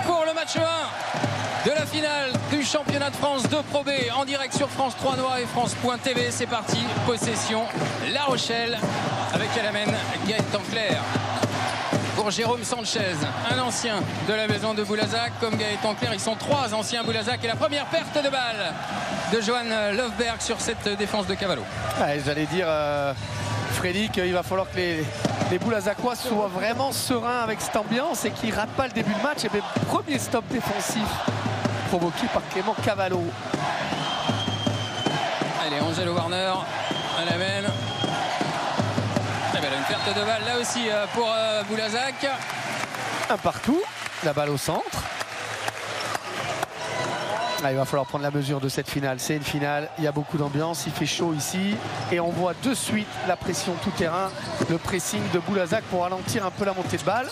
pour le match 1 de la finale du championnat de France de Pro B en direct sur France 3 Noir et France.tv. C'est parti, possession La Rochelle avec à la main Gaëtan Clerc. Pour Jérôme Sanchez, un ancien de la maison de Boulazac, comme Gaëtan Clerc, ils sont 3 anciens Boulazac et la première perte de balle de Johan Löfberg sur cette défense de Cavallo. Ouais, j'allais dire, Freddy, qu'il va falloir que les Boulazacois soient vraiment sereins avec cette ambiance et qu'ils ne ratent pas le début de match. Et bien, premier stop défensif provoqué par Clément Cavallo. Allez, Angelo Warner à la main. Une perte de balle là aussi pour Boulazac. Un partout, la balle au centre. Ah, il va falloir prendre la mesure de cette finale. C'est une finale, il y a beaucoup d'ambiance, il fait chaud ici. Et on voit de suite la pression tout terrain, le pressing de Boulazac pour ralentir un peu la montée de balle.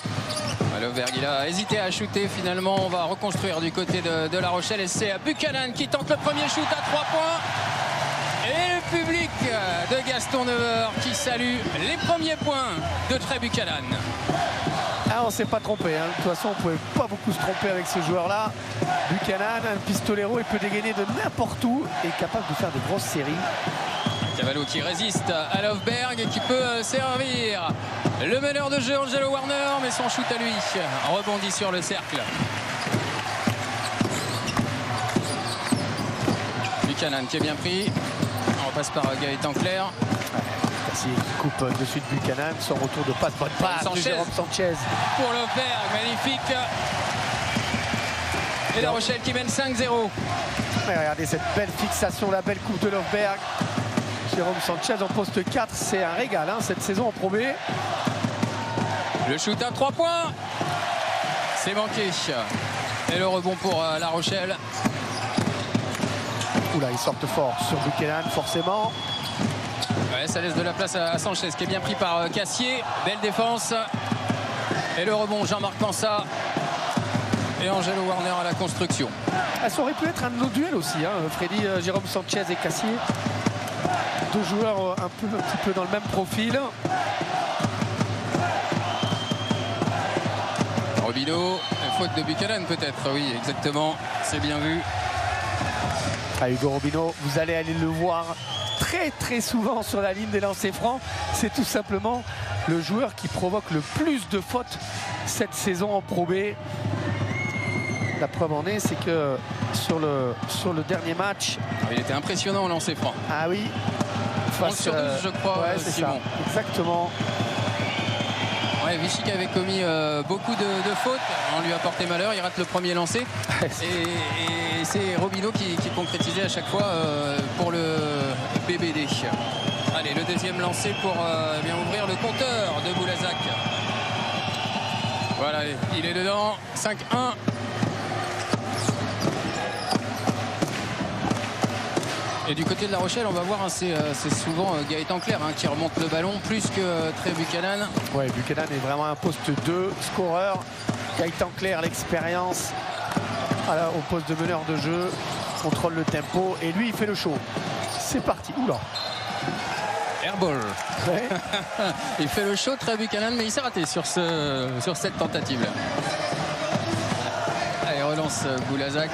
Löfberg, il a hésité à shooter. Finalement, on va reconstruire du côté de La Rochelle. Et c'est Buchanan qui tente le premier shoot à 3 points. Et le public de Gaston Neveur qui salue les premiers points de Trey Buchanan. Ah, on ne s'est pas trompé, hein. De toute façon, on ne pouvait pas beaucoup se tromper avec ce joueur-là. Buchanan, un pistolero, il peut dégainer de n'importe où et est capable de faire de grosses séries. Cavallo qui résiste à Löfberg et qui peut servir le meneur de jeu Angelo Warner, mais son shoot à lui rebondit sur le cercle. Buchanan qui est bien pris. On passe par Gaëtan Clerc. Cassier qui coupe de suite Buchanan. Son retour de passe, bonne passe de Jérôme Sanchez. Pour Löfberg, magnifique. Et La Rochelle qui mène 5-0. Regardez cette belle fixation, la belle coupe de Löfberg. Jérôme Sanchez en poste 4, c'est un régal hein, cette saison en Pro B. Le shoot à 3 points. C'est manqué. Et le rebond pour La Rochelle. Oula, ils sortent fort sur Buchanan, forcément. Ouais, ça laisse de la place à Sanchez, qui est bien pris par Cassier. Belle défense. Et le rebond, Jean-Marc Pansat. Et Angelo Warner à la construction. Ça aurait pu être un de nos duels aussi, hein, Freddy, Jérôme Sanchez et Cassier. Deux joueurs un petit peu dans le même profil. Robino, faute de Buchanan peut-être, oui, exactement. C'est bien vu. Ah, Hugo Robino, vous allez aller le voir très souvent sur la ligne des lancers francs. C'est tout simplement le joueur qui provoque le plus de fautes cette saison en Pro B. La preuve en est, c'est que sur le dernier match... Il était impressionnant au lancer franc. Ah oui. 11 sur 12, je crois, ouais, c'est ça. Exactement. Ouais, Vichy qui avait commis beaucoup de fautes. On lui a porté malheur, il rate le premier lancé. et c'est Robino qui concrétisait à chaque fois pour le BBD. Allez, le deuxième lancé pour bien ouvrir le compteur de Boulazac. Voilà, il est dedans. 5-1. Et du côté de La Rochelle, on va voir, hein, c'est souvent Gaëtan Clerc hein, qui remonte le ballon plus que Trey Buchanan. Ouais, Buchanan est vraiment un poste 2, scoreur. Gaëtan Clerc, l'expérience au poste de meneur de jeu, contrôle le tempo et lui, il fait le show. C'est parti. Oula. Airball. Ouais. Il fait le show, Trey Buchanan, mais il s'est raté sur cette tentative-là. Allez, relance Boulazac.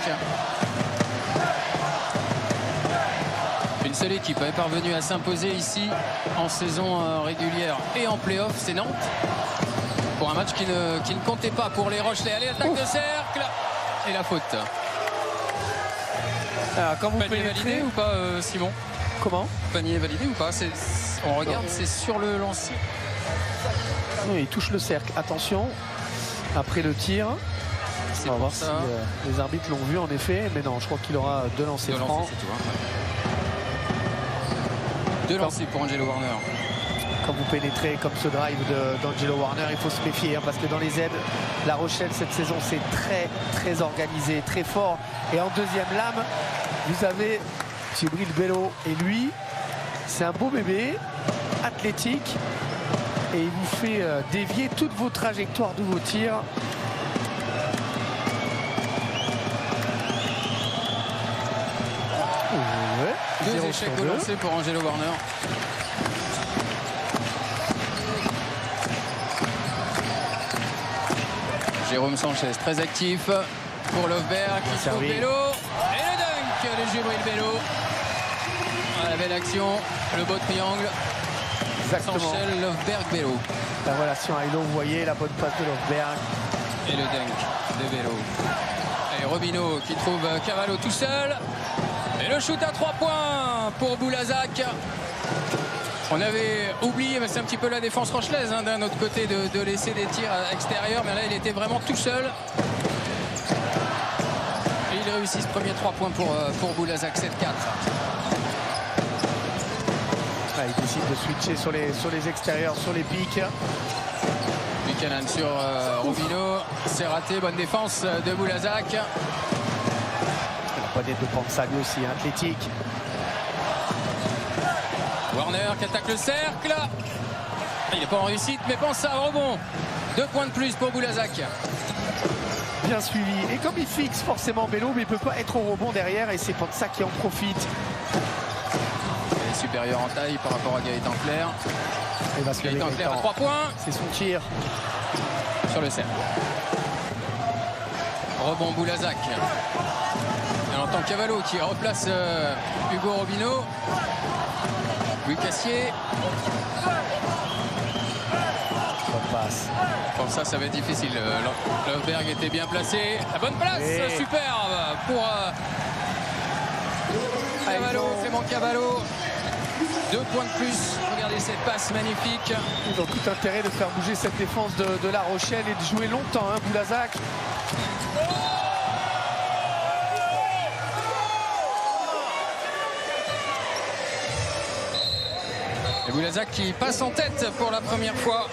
Une seule équipe est parvenue à s'imposer ici en saison régulière et en play-off, c'est Nantes. Pour un match qui ne comptait pas pour les Rochelais. Allez, attaque de cercle et la faute. Alors, quand vous Panier validé ou pas, Simon? Comment? Panier validé ou pas? On regarde, c'est sur le lancer. Oui, il touche le cercle. Attention, après le tir. On va voir si les arbitres l'ont vu en effet. Mais non, je crois qu'il aura 2 lancers francs. Deux lancers pour Angelo Warner. Quand vous pénétrez comme ce drive d'Angelo Warner, il faut se méfier hein, parce que dans les aides, La Rochelle cette saison c'est très organisé, très fort. Et en deuxième lame, vous avez Djibril Bello et lui, c'est un beau bébé, athlétique, et il vous fait dévier toutes vos trajectoires de vos tirs. Ouais. 2 échecs au lancer pour Angelo Warner. Jérôme Sanchez très actif pour Löfberg qui trouve Bello. Et le dunk de Djibril Bello. La belle action, le beau triangle. Exactement. Sanchez, Löfberg, Bello. La relation à Hilo, vous voyez la bonne passe de Löfberg. Et le dunk de Bello. Et Robinho qui trouve Cavallo tout seul. Et le shoot à 3 points pour Boulazac. On avait oublié, mais c'est un petit peu la défense rochelaise hein, d'un autre côté de laisser des tirs extérieurs. Mais là, il était vraiment tout seul. Et il réussit ce premier 3 points pour Boulazac, 7-4. Il décide de switcher sur les extérieurs, sur les pics. Buchanan sur Robinho. C'est raté, bonne défense de Boulazac. La poignée de Pansali aussi, athlétique. Warner qui attaque le cercle. Il n'est pas en réussite, mais pense à rebond. 2 points de plus pour Boulazac. Bien suivi. Et comme il fixe forcément Bello, mais il ne peut pas être au rebond derrière. Et c'est Pansa qui en profite. Il est supérieur en taille par rapport à Gaëtan Clair. Gaëtan Clair à 3 points. C'est son tir. Sur le cercle. Rebond Boulazac. Et on entend Cavallo qui replace Hugo Robinho. Louis Cassier. Bonne passe. Comme ça va être difficile. Löfberg était bien placé. La bonne place, superbe pour Cavallo, Clément Cavallo. 2 points de plus. Regardez cette passe magnifique. Ils ont tout intérêt de faire bouger cette défense de La Rochelle et de jouer longtemps, hein, Boulazac. Et Boulazac qui passe en tête pour la première fois.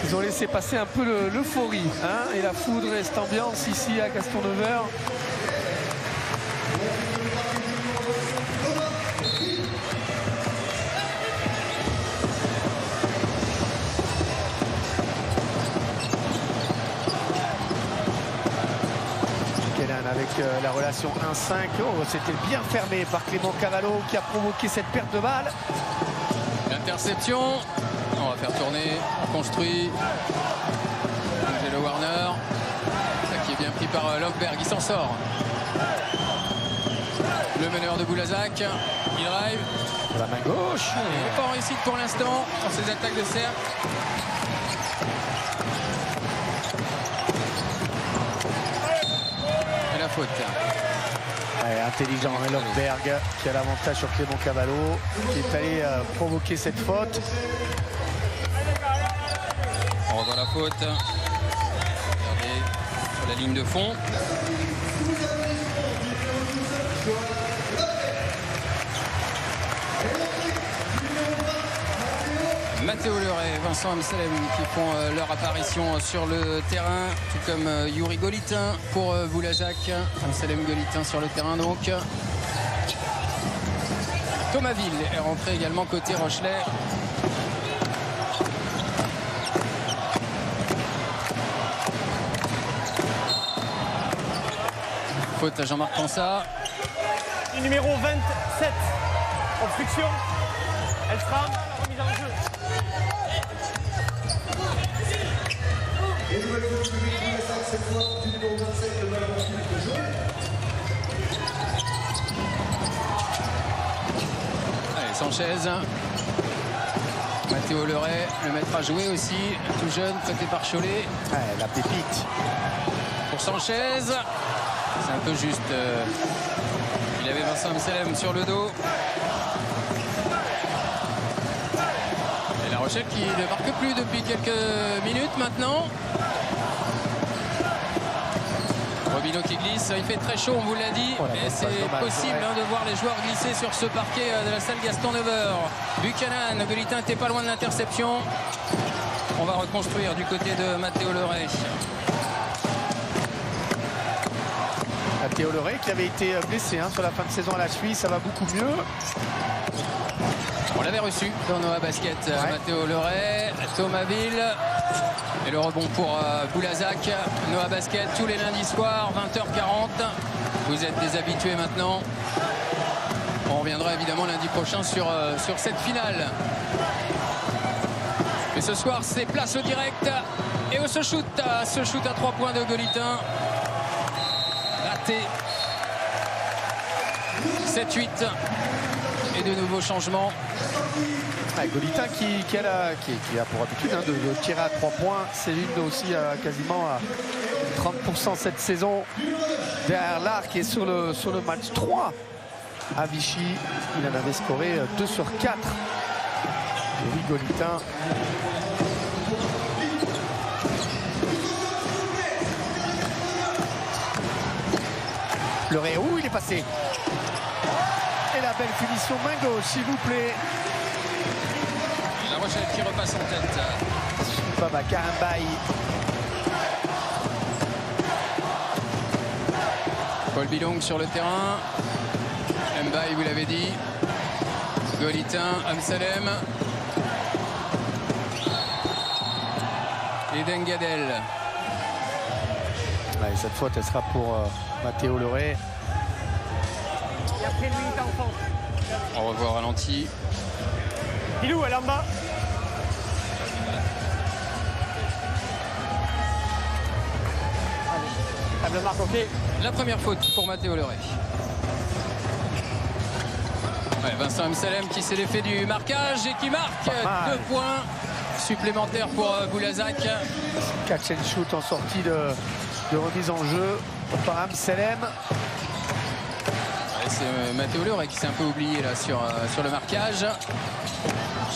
Ils ont laissé passer un peu l'euphorie hein, et la foudre et cette ambiance ici à Gaston-Neveur. Avec la relation 1-5, c'était bien fermé par Clément Cavallo qui a provoqué cette perte de balle. L'interception, on va faire tourner, on construit. Angelo Warner, ça qui est bien pris par Löfberg, il s'en sort. Le meneur de Boulazac, il drive. La main gauche. Il n'est pas en réussite pour l'instant dans ses attaques de cercle. Faute. Ouais, intelligent, Löfberg qui a l'avantage sur Clément Cavallo qui est allé provoquer cette faute. On revoit la faute. Regardez sur la ligne de fond. Matteo Leray, Vincent Amsalem qui font leur apparition sur le terrain, tout comme Yuri Golitin pour Boulazac. Amsalem Golitin sur le terrain donc. Thomas Ville est rentré également côté Rochelais. Faute à Jean-Marc Pansat. Numéro 27, obstruction. Elstram, remise en jeu. Allez, Sanchez. Matteo Leray, le maître à jouer aussi, tout jeune, prêté par Cholet. Ouais, la pépite. Pour Sanchez. C'est un peu juste. Il avait Vincent Amsalem sur le dos. Et La Rochelle qui ne marque plus depuis quelques minutes maintenant. Robinho qui glisse, il fait très chaud, on vous l'a dit, et c'est possible de voir les joueurs glisser sur ce parquet de la salle Gaston-Neveur. Buchanan, Golitin n'était pas loin de l'interception. On va reconstruire du côté de Matteo Leray. Matteo Leray qui avait été blessé hein, sur la fin de saison à la cheville, ça va beaucoup mieux. On l'avait reçu dans Noah Basket, Matteo Leray, Thomas Ville. Et le rebond pour Boulazac. Noah Basket tous les lundis soirs, 20h40. Vous êtes des habitués maintenant. On reviendra évidemment lundi prochain sur cette finale. Mais ce soir, c'est place au direct Et au ce shoot à 3 points de Golitin. Raté. 7-8. Et de nouveaux changements. Golitin qui a pour habitude de tirer à 3 points. Céline aussi quasiment à 30% cette saison derrière l'arc et sur le match 3 à Vichy. Il en avait scoré 2 sur 4. Louis Golitin. Le Ré, où il est passé. Et la belle finition main gauche, s'il vous plaît. La Rochelle qui repasse en tête. Bamaka Mbaye. Paul Bilong sur le terrain. Mbaye, vous l'avez dit. Golitin, Amsalem. Et Dengadel. Ouais, cette faute, elle sera pour Matteo Leray. Et après lui, il t'entend. On revoit au ralenti. Pilou, elle est en bas. Table marque, ok. La première faute pour Matteo Leray. Ouais, Vincent Amsalem qui s'est l'effet du marquage et qui marque 2 points supplémentaires pour Boulazac. Catch and shoot en sortie de remise en jeu par Amsalem. Ouais, c'est Matteo Leray qui s'est un peu oublié là sur le marquage.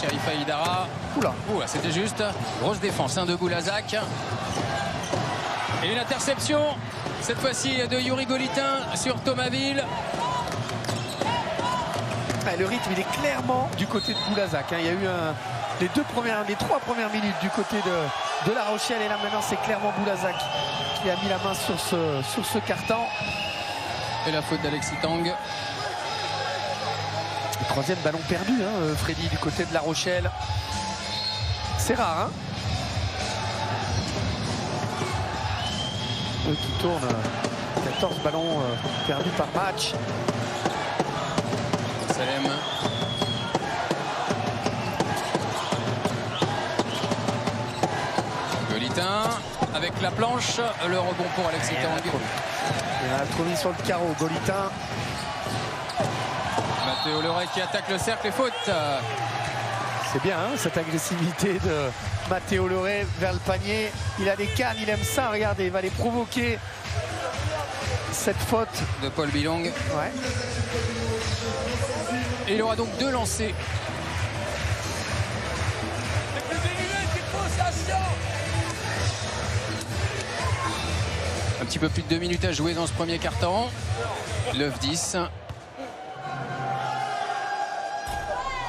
Sherifa Idara. Oula, c'était juste. Grosse défense de Boulazac. Et une interception, cette fois-ci de Yuri Golitin sur Thomasville. Le rythme, il est clairement du côté de Boulazac. Il y a eu les 3 premières minutes du côté de La Rochelle. Et là, maintenant, c'est clairement Boulazac qui a mis la main sur ce carton. Et la faute d'Alexis Tang. Le 3e ballon perdu, Freddy, du côté de La Rochelle. C'est rare, Eux qui tournent 14 ballons perdus par match. Salem. Golitin avec la planche, le rebond pour Alexis Tang. Il a trop mis sur le carreau, Golitin. Matteo Leray qui attaque le cercle et faute. C'est bien cette agressivité de Matteo Leray vers le panier. Il a des cannes, il aime ça, regardez, il va les provoquer. Cette faute de Paul Bilong. Ouais. Et il aura donc 2 lancers. Un petit peu plus de 2 minutes à jouer dans ce premier quart-temps. 9-10.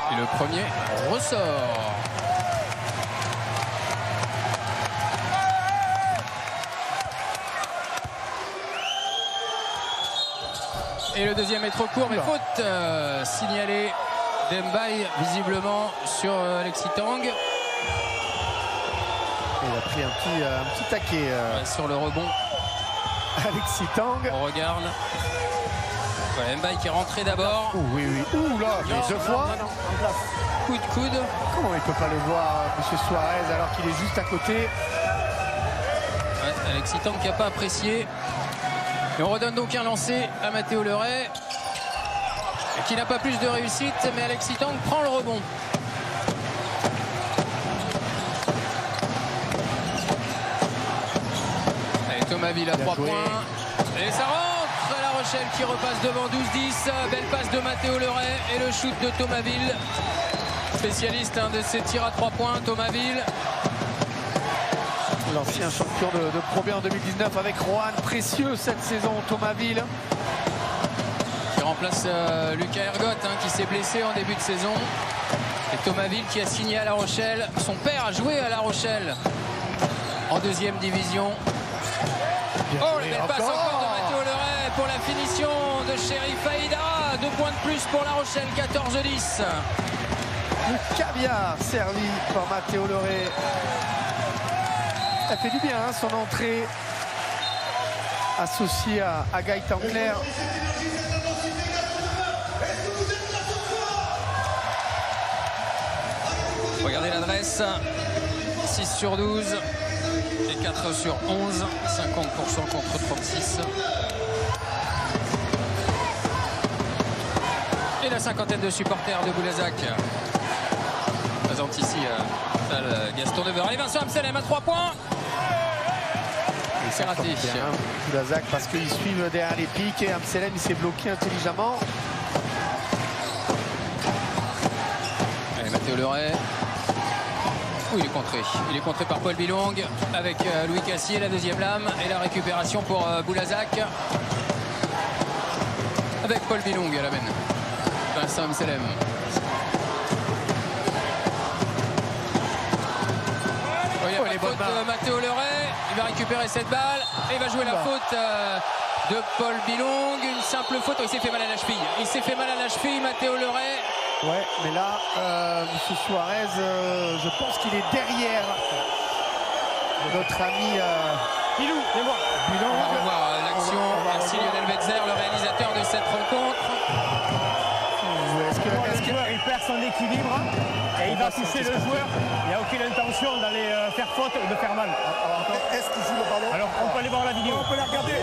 Et le premier ressort. Et le deuxième est trop court, mais faute signalée d'Mbaye, visiblement sur Alexis Tang. Il a pris un petit taquet. Sur le rebond. Alexis Tang. On regarde. Voilà, Mbaye qui est rentré d'abord. Oui. Ouh là, mais 2 fois. Coup de coude. Comment il ne peut pas le voir, M. Suarez, alors qu'il est juste à côté? Ouais, Alexis Tang qui n'a pas apprécié. Et on redonne donc un lancer à Matteo Leray, qui n'a pas plus de réussite, mais Alexis Tang prend le rebond. Et Thomasville à 3 points. Et ça rentre à La Rochelle qui repasse devant 12-10. Belle passe de Matteo Leray et le shoot de Thomasville. Spécialiste de ses tirs à 3 points, Thomasville. L'ancien champion de Pro B en 2019 avec Rohan, précieux cette saison, Thomasville. Qui remplace Lucas Ergotte qui s'est blessé en début de saison. Et Thomasville qui a signé à La Rochelle. Son père a joué à La Rochelle en 2e division. Oh, la belle passe encore de Matteo Leray pour la finition de Sherifa Idara. 2 points de plus pour La Rochelle, 14-10. Le caviar servi par Matteo Leray. Elle fait du bien, son entrée associée à Gaëtan Clerc. Regardez l'adresse. 6 sur 12. Et 4 sur 11, 50% contre 36. Et la cinquantaine de supporters de Boulazac présente ici Gaston Deveur. Allez, Vincent Amselem à 3 points. C'est raté. Boulazac parce qu'ils suivent derrière les pics et Amselem il s'est bloqué intelligemment. Allez, Mathéo Leray. Il est contré. Il est contré par Paul Bilong avec Louis Cassier, la deuxième lame et la récupération pour Boulazac avec Paul Bilong à la mène. Vincent Amselem. Les fautes de Mathéo Leray. Il va récupérer cette balle et il va jouer la faute de Paul Bilong. Une simple faute. Il s'est fait mal à la cheville. Il s'est fait mal à la cheville, Mathéo Leray. Ouais, mais là, M. Suarez, je pense qu'il est derrière notre ami Pilou, viens voir. On va revoir l'action. Merci Lionel Wetzer, le réalisateur de cette rencontre. Le joueur, il perd son équilibre et il va toucher le joueur. Il n'y a aucune intention d'aller faire faute ou de faire mal. Est-ce qu'il joue le ballon? Alors, on peut aller voir la vidéo. On peut la regarder.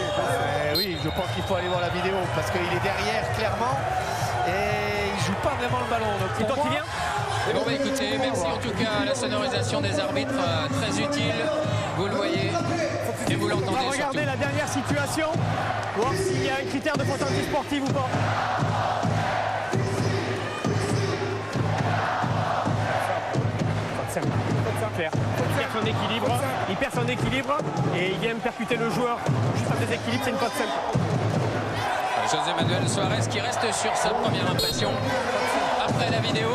Oui, je pense qu'il faut aller voir la vidéo parce qu'il est derrière clairement et il joue pas vraiment le ballon. C'est toi qui viens? Bon bah écoutez, merci en tout cas à la sonorisation des arbitres, très utile, vous le voyez et vous l'entendez surtout. On va regarder la dernière situation, voir s'il y a un critère de faute anti-sportive ou pas. Clair. Il perd son équilibre et il vient percuter le joueur juste à déséquilibre, c'est une faute simple. José Manuel Suarez qui reste sur sa première impression après la vidéo.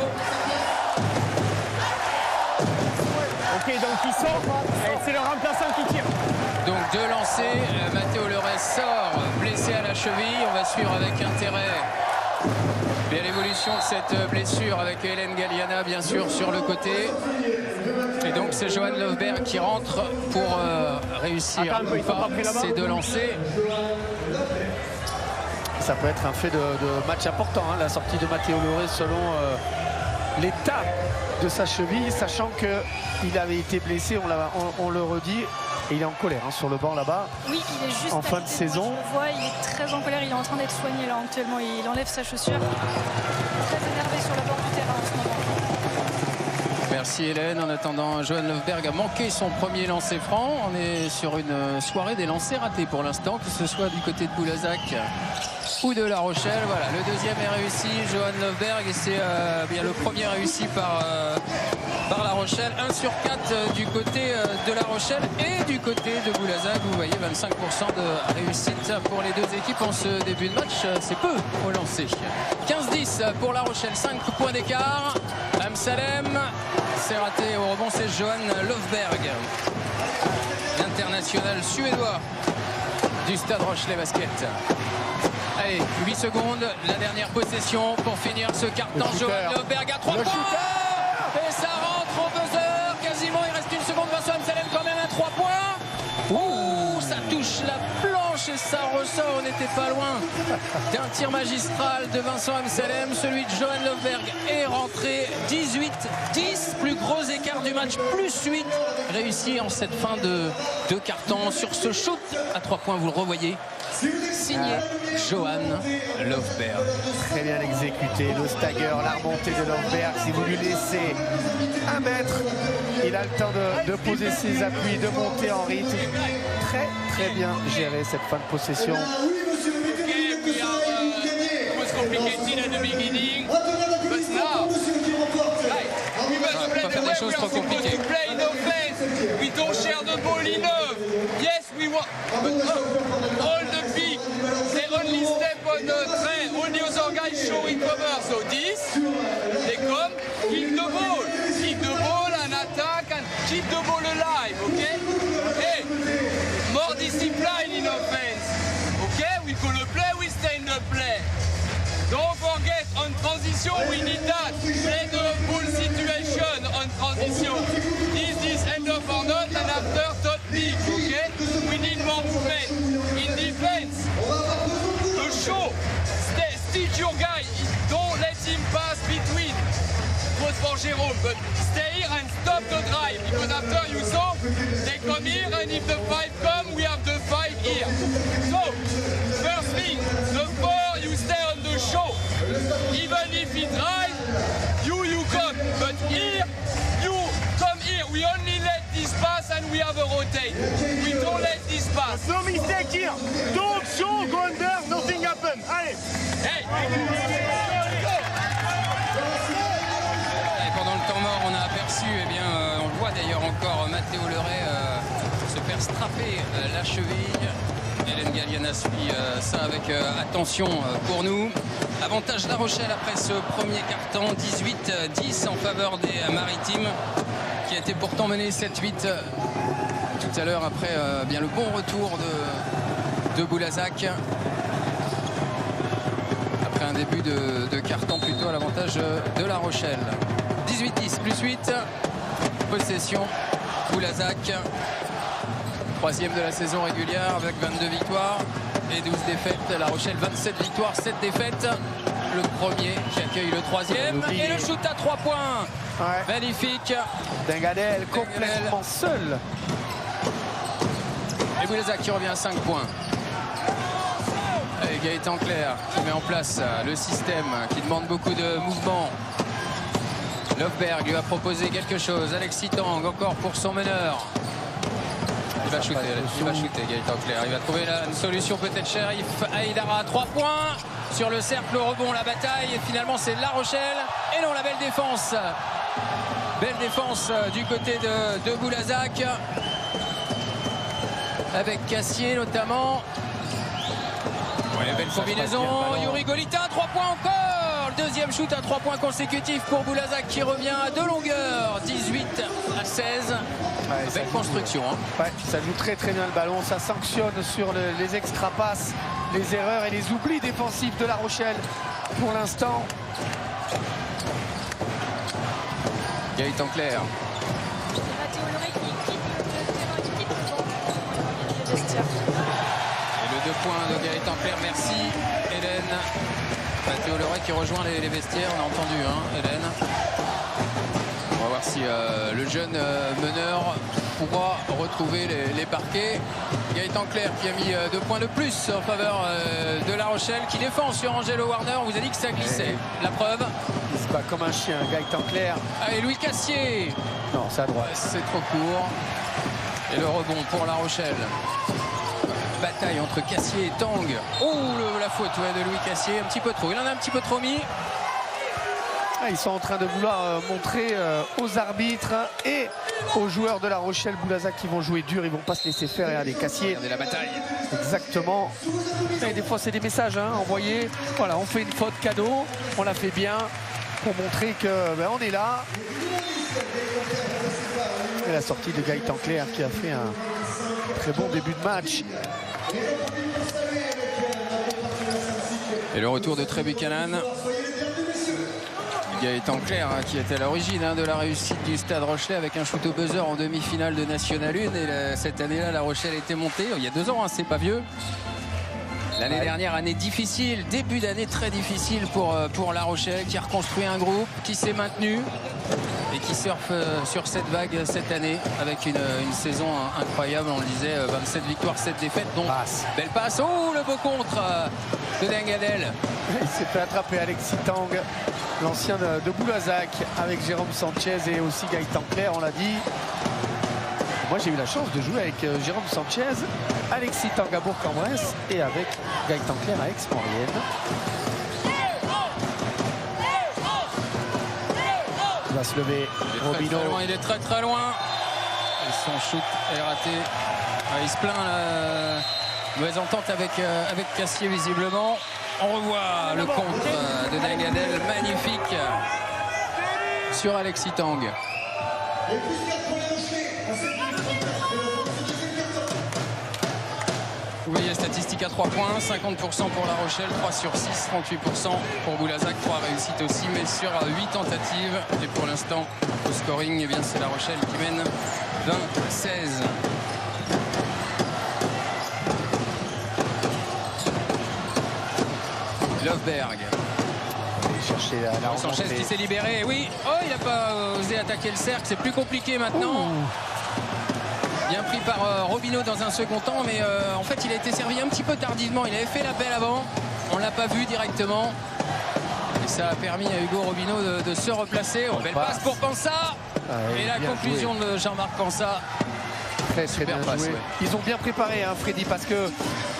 Ok, donc il sort et c'est le remplaçant qui tire. Donc deux lancers, Mathéo Leray sort blessé à la cheville. On va suivre avec intérêt l'évolution de cette blessure avec Hélène Galliana bien sûr sur le côté. Et donc c'est Johan Löfberg qui rentre pour réussir ou pas ces deux lancers. Ça peut être un fait de match important, hein, la sortie de Mathéo Leray selon l'état de sa cheville, sachant qu'il avait été blessé, on le redit, et il est en colère hein, sur le banc là-bas. Oui, il est juste en fin de saison. Je le vois, il est très en colère, il est en train d'être soigné là actuellement, il enlève sa chaussure. Très énervé sur le bord du terrain en ce moment. Merci Hélène. En attendant, Johan Löfberg a manqué son premier lancer franc. On est sur une soirée des lancers ratés pour l'instant, que ce soit du côté de Boulazac ou de La Rochelle. Voilà, le deuxième est réussi, Johan Löfberg, et c'est bien le premier réussi par La Rochelle. 1 sur 4 du côté de La Rochelle et du côté de Boulazac. Vous voyez, 25% de réussite pour les deux équipes en ce début de match. C'est peu au lancer. 15-10 pour La Rochelle, 5 points d'écart. Amselem, c'est raté. Au rebond, c'est Johan Löfberg, l'international suédois du Stade Rochelais Basket. Allez, 8 secondes, la dernière possession pour finir ce carton. Johan Löfberg à 3 points. Et ça rentre au buzzer. Quasiment, il reste 1 seconde. Vincent Amselem quand même à 3 points. Ouh, ça touche la planche et ça ressort. On n'était pas loin d'un tir magistral de Vincent Amselem. Celui de Johan Löfberg est rentré. 18-10, plus gros écart du match, plus 8 réussi en cette fin de carton sur ce shoot à 3 points. Vous le revoyez. Signé Johan Löfberg. Très bien exécuté, le stagger, la remontée de Löfberg. Si vous lui laissez 1 mètre, il a le temps de poser ses appuis, de monter en rythme. Très bien géré cette fin de possession. On va pas faire des choses trop compliquées. We don't share the ball enough. Yes, we want, but all the big, they only step on the train. All the other guys showing cover. So this, they come, keep the ball and attack and keep the ball alive. Okay? Hey, more discipline in offense. Okay? We call a play, we stay in the play. Don't forget, on transition, we need that. Play the ball situation on transition. Is this end up or not? And after, top big, okay? We need more movement. In defense, the show, stitch your guy. Don't let him pass between. But for Jérôme, but stay here and stop the drive, because after you saw, they come here, and if the 5 come, we have the 5 here. So, first thing, the 4, you stay on the show. Even if it drive, you come, but here, you come here. We only let this pass and we have a rotate. We don't let this pass. No mistake here. Don't show, go under, nothing happen. Allez. Hey! Et pendant le temps mort, on a aperçu, on voit d'ailleurs encore Matteo Leray se faire strapper la cheville. Hélène Galliana suit ça avec attention pour nous. Avantage La Rochelle après ce premier quart-temps, 18-10 en faveur des Maritimes, qui a été pourtant mené 7-8 tout à l'heure après le bon retour de Boulazac. Après un début de carton plutôt à l'avantage de La Rochelle. 18-10 plus 8, possession, Boulazac. 3e de la saison régulière avec 22 victoires et 12 défaites. La Rochelle 27 victoires, 7 défaites. Le premier qui accueille le 3e. Et le shoot à 3 points. Ouais. Magnifique. Dingadel complètement seul. Et Boulazac qui revient à 5 points. Et Gaëtan Clair qui met en place le système qui demande beaucoup de mouvement. Löfberg lui a proposé quelque chose. Alexis Tang encore pour son meneur. Il va shooter Gaëtan Clair. Il va trouver une solution peut-être. Sheriff Aïdara, 3 points sur le cercle, le rebond, la bataille. Et finalement c'est La Rochelle. Et non, la belle défense. Belle défense du côté de Boulazac. Avec Cassier notamment. Ouais, belle combinaison. Yuri Golita, 3 points encore. Le deuxième shoot à 3 points consécutifs pour Boulazac qui revient à 2 longueurs. 18-16. Ouais, belle construction. Ouais, ça joue très très bien le ballon. Ça sanctionne sur les extra passes, les erreurs et les oublis défensifs de La Rochelle pour l'instant. Gaëtan Clair. Matteo Leray qui quitte le terrain, qui quitte le banc. Les vestiaires. Et le 2 points de Gaëtan Clair, merci Hélène. Matteo Leray qui rejoint les vestiaires, on a entendu Hélène. On va voir si le jeune meneur pourra retrouver les parquets. Gaëtan Clair qui a mis 2 points de plus en faveur de La Rochelle, qui défend sur Angelo Warner. On vous a dit que ça glissait. La preuve. Il se bat comme un chien, Gaëtan Clair. Allez, Louis Cassier. Non, c'est à droite. C'est trop court. Et le rebond pour La Rochelle. Bataille entre Cassier et Tang. Oh, la faute de Louis Cassier, un petit peu trop. Il en a un petit peu trop mis. Ils sont en train de vouloir montrer aux arbitres et aux joueurs de La Rochelle, Boulazac, qui vont jouer dur. Ils vont pas se laisser faire. Regardez Cassier. Regardez la bataille. Exactement. Et des fois, c'est des messages envoyés. Voilà, on fait une faute cadeau. On la fait bien pour montrer que on est là. Et la sortie de Gaëtan Clair qui a fait un très bon début de match. Et le retour de Trey Buchanan. Gaëtan Clair qui était à l'origine de la réussite du Stade Rochelais avec un shoot au buzzer en demi-finale de National 1. Et cette année-là, La Rochelle était montée. Il y a 2 ans, c'est pas vieux. L'année dernière, année difficile, début d'année très difficile pour La Rochelle, qui a reconstruit un groupe, qui s'est maintenu et qui surfe sur cette vague cette année avec une saison incroyable. On le disait, 27 victoires, 7 défaites. Donc, belle passe. Oh, le beau contre de Dingadel. Il s'est fait attraper Alexis Tang, l'ancien de Boulazac, avec Jérôme Sanchez et aussi Gaëtan Clair, on l'a dit. Moi, j'ai eu la chance de jouer avec Jérôme Sanchez, Alexis Tang à Bourg-en-Bresse et avec Gaëtan Clair à Aix-Maurienne. Il va se lever, Robino. Il est très très loin. Et son shoot est raté. Il se plaint la mauvaise entente avec Cassier visiblement. On revoit le contre de Dingadel, magnifique sur Alexis Tang. Vous voyez, statistique à 3 points, 50% pour La Rochelle, 3 sur 6, 38% pour Boulazac, 3 réussites aussi, mais sur 8 tentatives. Et pour l'instant, au scoring, c'est La Rochelle qui mène 20-16. Löfberg. chercher la Sanchez qui s'est libéré. Oui, oh, il n'a pas osé attaquer le cercle. C'est plus compliqué maintenant. Bien pris par Robinho dans un second temps, mais en fait il a été servi un petit peu tardivement. Il avait fait l'appel avant, on ne l'a pas vu directement. Et ça a permis à Hugo Robinho de se replacer. Belle passe pour Pansa. Et la conclusion de Jean-Marc Pansa. Très bien joué. Ouais. Ils ont bien préparé, hein, Freddy, parce que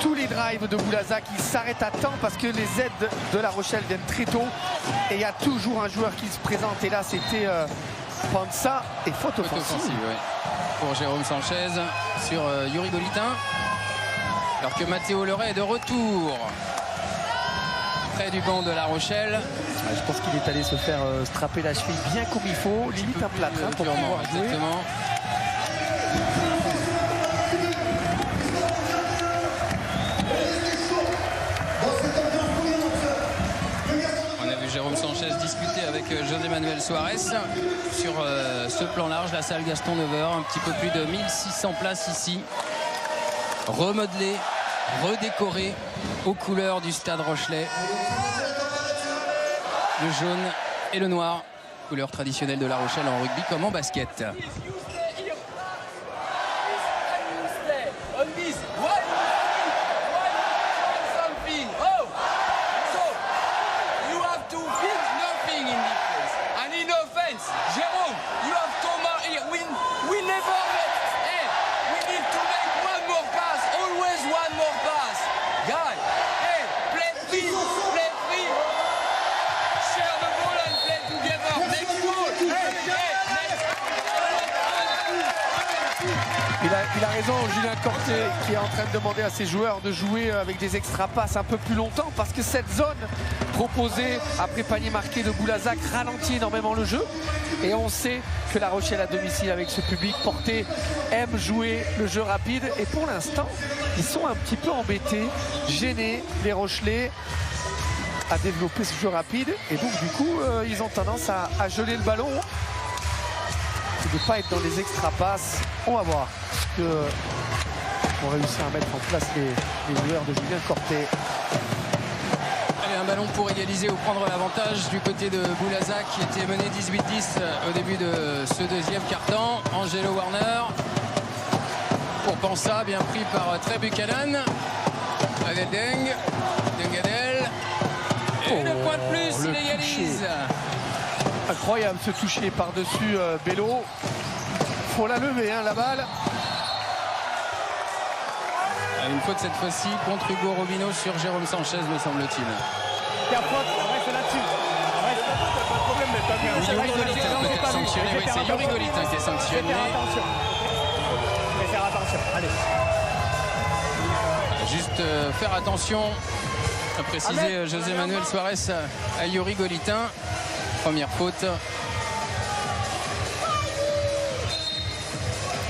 tous les drives de Boulazac, ils s'arrêtent à temps parce que les aides de La Rochelle viennent très tôt. Et il y a toujours un joueur qui se présente. Et là, c'était Pansa et faute offensive. Ouais. Pour Jérôme Sanchez sur Yuri Golitin. Alors que Matteo Leray est de retour près du banc de La Rochelle. Je pense qu'il est allé se faire strapper la cheville bien comme il faut. Limite un plâtre pour pouvoir jouer. Exactement. On a vu Jérôme Sanchez discuter avec José Manuel Suarez sur ce plan large, la salle Gaston Neveur, un petit peu plus de 1600 places ici, remodelée, redécorée aux couleurs du stade Rochelais, le jaune et le noir, couleur traditionnelle de La Rochelle en rugby comme en basket. Jérôme, you have Thomas here. We never let. Hey, we need to make one more pass. Always one more pass. Guy, hey, play free. Share the ball and play together. Next ball. Il a raison, Julien Corté, qui est en train de demander à ses joueurs de jouer avec des extra-passes un peu plus longtemps parce que cette zone proposée après panier marqué de Boulazac ralentit énormément le jeu. Et on sait que La Rochelle à domicile avec ce public porté aime jouer le jeu rapide. Et pour l'instant, ils sont un petit peu embêtés, gênés, les Rochelais, à développer ce jeu rapide. Et donc du coup, ils ont tendance à geler le ballon. De ne pas être dans les extra-passes. On va voir ce qu'on réussit à mettre en place les joueurs de Julien Corté. Allez, un ballon pour égaliser ou prendre l'avantage du côté de Boulazac qui était mené 18-10 au début de ce deuxième quart-temps. Angelo Warner pour Pansa, bien pris par Trey Buchanan. Adeldeng, Dengadel. Et le point de plus, il égalise. Incroyable ce toucher par-dessus Bello. Faut la lever, hein, la balle. Une faute cette fois-ci contre Hugo Robinho sur Jérôme Sanchez, me semble-t-il. Yuri Golitin peut-être sanctionné. Oui, c'est Yuri Golitin qui est sanctionné. Faire attention. Allez. Juste faire attention, a précisé José Manuel Suarez à Yuri Golitin. Première faute.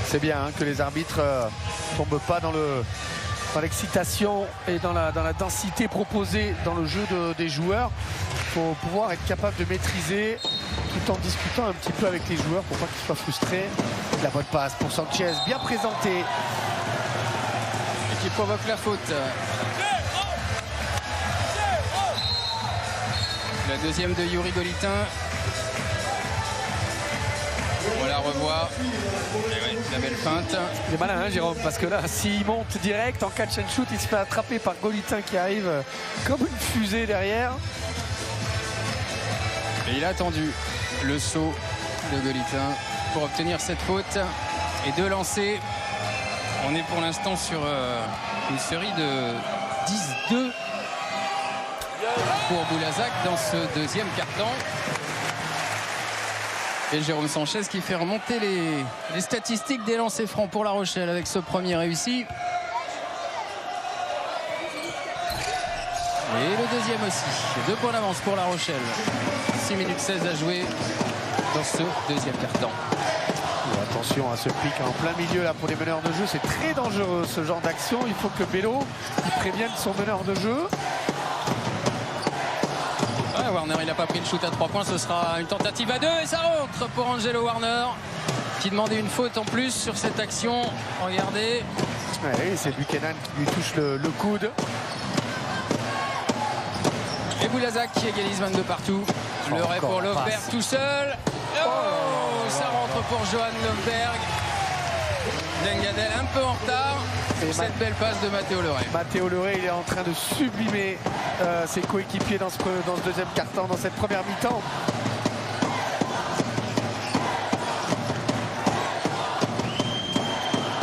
C'est bien hein, que les arbitres tombent pas dans l'excitation et dans la densité proposée dans le jeu des joueurs. Il faut pouvoir être capable de maîtriser tout en discutant un petit peu avec les joueurs pour pas qu'ils soient frustrés. La bonne passe pour Sanchez, bien présenté. Et qui provoque la faute. La deuxième de Yuri Golitin. On la revoit. Et ouais, la belle feinte. Il est malin, hein, Jérôme, parce que là, s'il monte direct en catch and shoot, il se fait attraper par Golitin qui arrive comme une fusée derrière. Et il a attendu le saut de Golitin pour obtenir cette faute et deux lancers. On est pour l'instant sur une série de 10-2 pour Boulazac dans ce deuxième quart-temps. Et Jérôme Sanchez qui fait remonter les statistiques des lancers francs pour La Rochelle avec ce premier réussi. Et le deuxième aussi. 2 points d'avance pour La Rochelle. 6 minutes 16 à jouer dans ce deuxième quart-temps. Attention à ce pic en plein milieu là pour les meneurs de jeu. C'est très dangereux ce genre d'action. Il faut que Bello prévienne son meneur de jeu. Warner, il n'a pas pris le shoot à 3 points. Ce sera une tentative à 2 et ça rentre pour Angelo Warner qui demandait une faute en plus sur cette action. Regardez. Ouais, c'est Buchanan qui lui touche le coude. Et Boulazac qui égalise 22 partout. Le ray pour Löfberg tout seul. Oh, ça rentre pour Johan Löfberg. Dengadel un peu en retard. Et cette belle passe de Matteo Leray. Matteo Leray, il est en train de sublimer ses coéquipiers dans ce deuxième quart-temps, dans cette première mi-temps.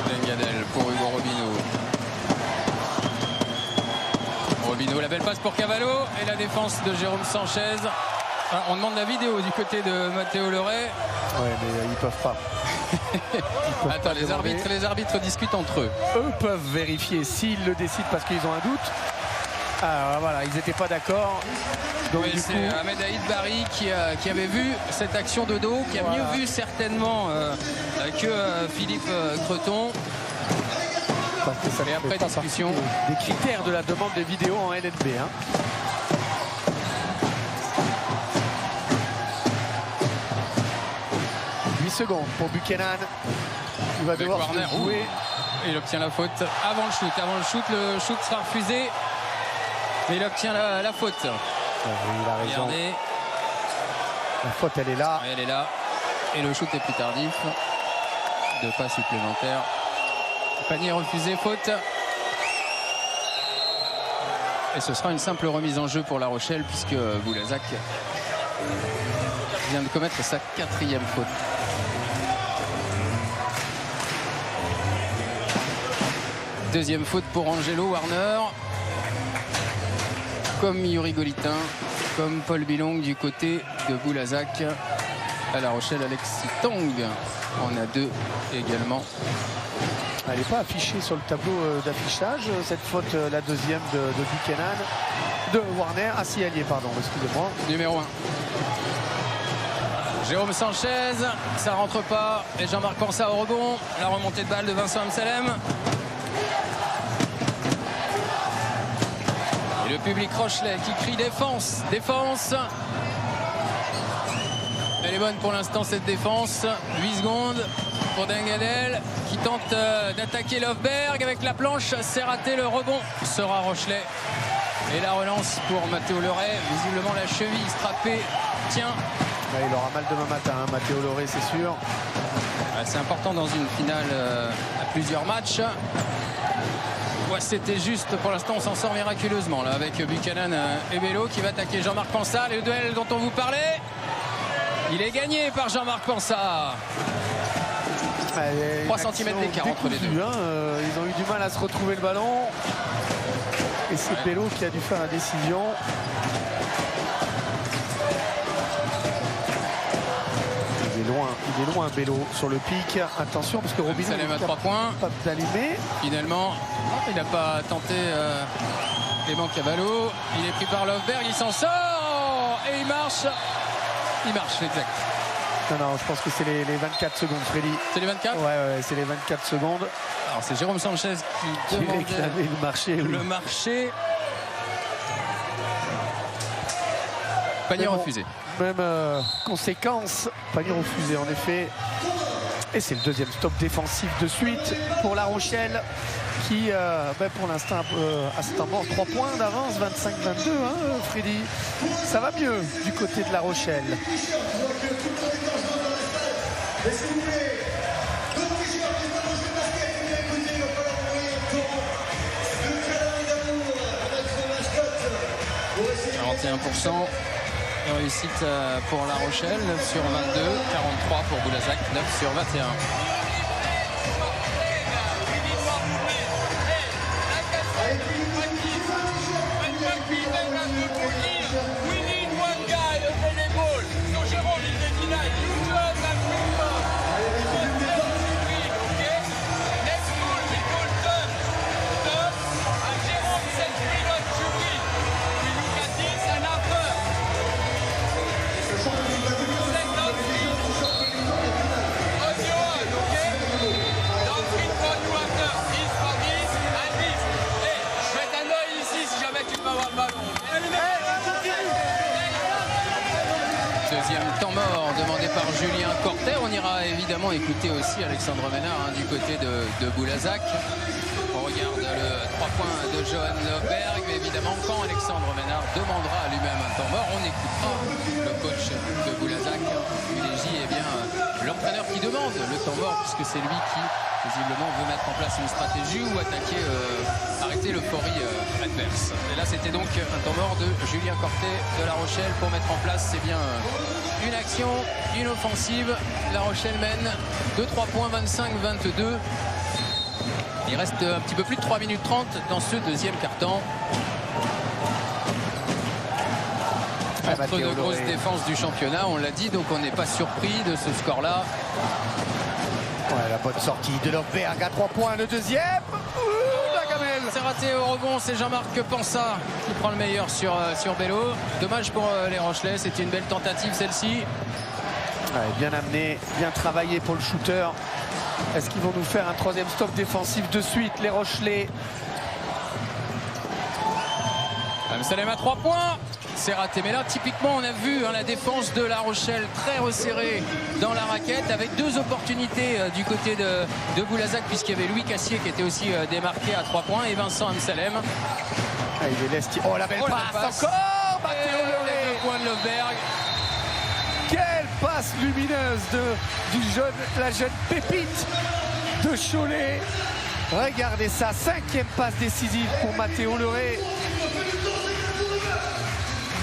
Dengadel pour Hugo Robinho. Robinho, la belle passe pour Cavallo et la défense de Jérôme Sanchez. Ah, on demande la vidéo du côté de Matteo Leray. Ouais, mais ils peuvent pas. Attends, les arbitres discutent entre eux. Eux peuvent vérifier s'ils le décident parce qu'ils ont un doute. Alors voilà, ils n'étaient pas d'accord. Donc oui, c'est Ahmed Aïd Barry qui avait vu cette action de dos, qui a mieux vu certainement que Philippe Creton. Parce que ça et après discussion des critères de la demande des vidéos en LNB. Hein. Secondes pour Buchanan. Il va devoir jouer. Il obtient la faute avant le shoot. Avant le shoot sera refusé. Mais il obtient la faute. Il a raison. Regardez. La faute, elle est là. Elle est là. Et le shoot est plus tardif. 2 pas supplémentaires. Panier refusé, faute. Et ce sera une simple remise en jeu pour La Rochelle puisque Boulazac vient de commettre sa 4e faute. Deuxième faute pour Angelo Warner. Comme Yuri Golitin, comme Paul Bilong du côté de Boulazac. À La Rochelle, Alexis Tong en a 2 également. Elle n'est pas affichée sur le tableau d'affichage, cette faute, la deuxième de Buchanan, de Warner. Ah si, elle y est, pardon, excusez-moi. Numéro 1. Jérôme Sanchez, ça rentre pas. Et Jean-Marc Pensat au rebond. La remontée de balle de Vincent Amsalem. Et le public Rochelet qui crie défense, défense. Elle est bonne pour l'instant cette défense. 8 secondes pour Dengadel qui tente d'attaquer Löfberg avec la planche. C'est raté, le rebond sera Rochelet. Et la relance pour Matteo Leray. Visiblement la cheville strappée. Tiens. Ouais, il aura mal demain matin, hein, Matteo Leray, c'est sûr. C'est important dans une finale à plusieurs matchs. Ouais, c'était juste, pour l'instant on s'en sort miraculeusement là, avec Buchanan et Bello qui va attaquer Jean-Marc Pensat. Le duel dont on vous parlait, il est gagné par Jean-Marc Pensat. 3 cm d'écart entre les deux. Hein, ils ont eu du mal à se retrouver le ballon. Et c'est Bello qui a dû faire la décision. Il est loin Bello sur le pic. Attention parce que Robinho à 3 points. Pas d'allumer. Finalement, il n'a pas tenté Clément Cavallo. Il est pris par Löfberg, il s'en sort et il marche. Il marche, exact. Non, je pense que c'est les 24 secondes, Freddy. C'est les 24 ? Ouais, c'est les 24 secondes. Alors c'est Jérôme Sanchez qui demandait le marché. Oui. Le marché. Panier refusé. Même conséquence, panier refusé en effet. Et c'est le deuxième stop défensif de suite pour La Rochelle qui, pour l'instant, à cet moment, 3 points d'avance, 25-22, hein, Freddy. Ça va mieux du côté de La Rochelle. Réussite pour La Rochelle, 9 sur 22, 43 pour Boulazac, 9 sur 21. Deuxième temps mort demandé par Julien Corter. On ira évidemment écouter aussi Alexandre Ménard du côté de Boulazac. On regarde le 3 3 points de Johan Löfberg. Mais évidemment, quand Alexandre Ménard demandera à lui-même un temps mort, on écoutera le coach de Boulazac. Privilégie l'entraîneur qui demande le temps mort, puisque c'est lui qui visiblement veut mettre en place une stratégie ou attaquer, arrêter l'euphorie adverse. Et là, c'était donc un temps mort de Julien Corté de La Rochelle pour mettre en place, c'est bien une action, une offensive. La Rochelle mène de 3 points, 25-22. Il reste un petit peu plus de 3 minutes 30 dans ce deuxième quart-temps. Contre de grosses défenses du championnat, on l'a dit, donc on n'est pas surpris de ce score-là. Ouais, la bonne sortie de Löfberg à 3 points, le deuxième. La gamelle. C'est raté au rebond, c'est Jean-Marc Pensat qui prend le meilleur sur Bello. Dommage pour les Rochelais, c'était une belle tentative celle-ci. Ouais, bien amené, bien travaillé pour le shooter. Est-ce qu'ils vont nous faire un troisième stop défensif de suite, les Rochelais? Salem à 3 points. C'est raté, mais là typiquement on a vu la défense de La Rochelle très resserrée dans la raquette avec 2 opportunités du côté de Boulazac, puisqu'il y avait Louis Cassier qui était aussi démarqué à 3 points et Vincent Amsalem. Ah, il est lesti. Oh, la belle passe encore, Matteo Loré. 2 points de Löfberg. Quelle passe lumineuse la jeune pépite de Cholet. Regardez ça, 5e passe décisive pour Matteo Loré.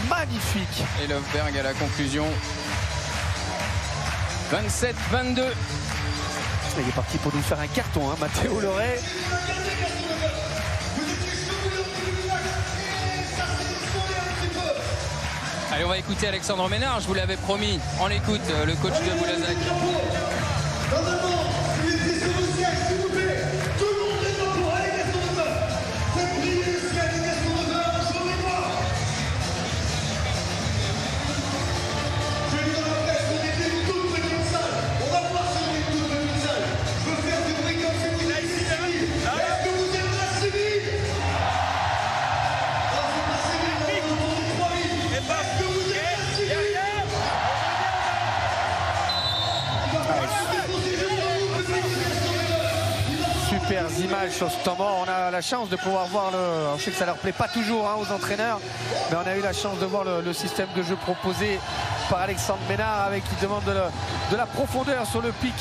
Magnifique. Et Löfberg à la conclusion. 27-22. Il est parti pour nous faire un carton, hein, Matteo Loré. Allez, on va écouter Alexandre Ménard, je vous l'avais promis. On l'écoute, le coach de Boulazac. Super images sur ce temps mort. On a la chance de pouvoir voir je sais que ça leur plaît pas toujours aux entraîneurs, mais on a eu la chance de voir le système de jeu proposé par Alexandre Ménard, avec qui demande de la profondeur sur le pic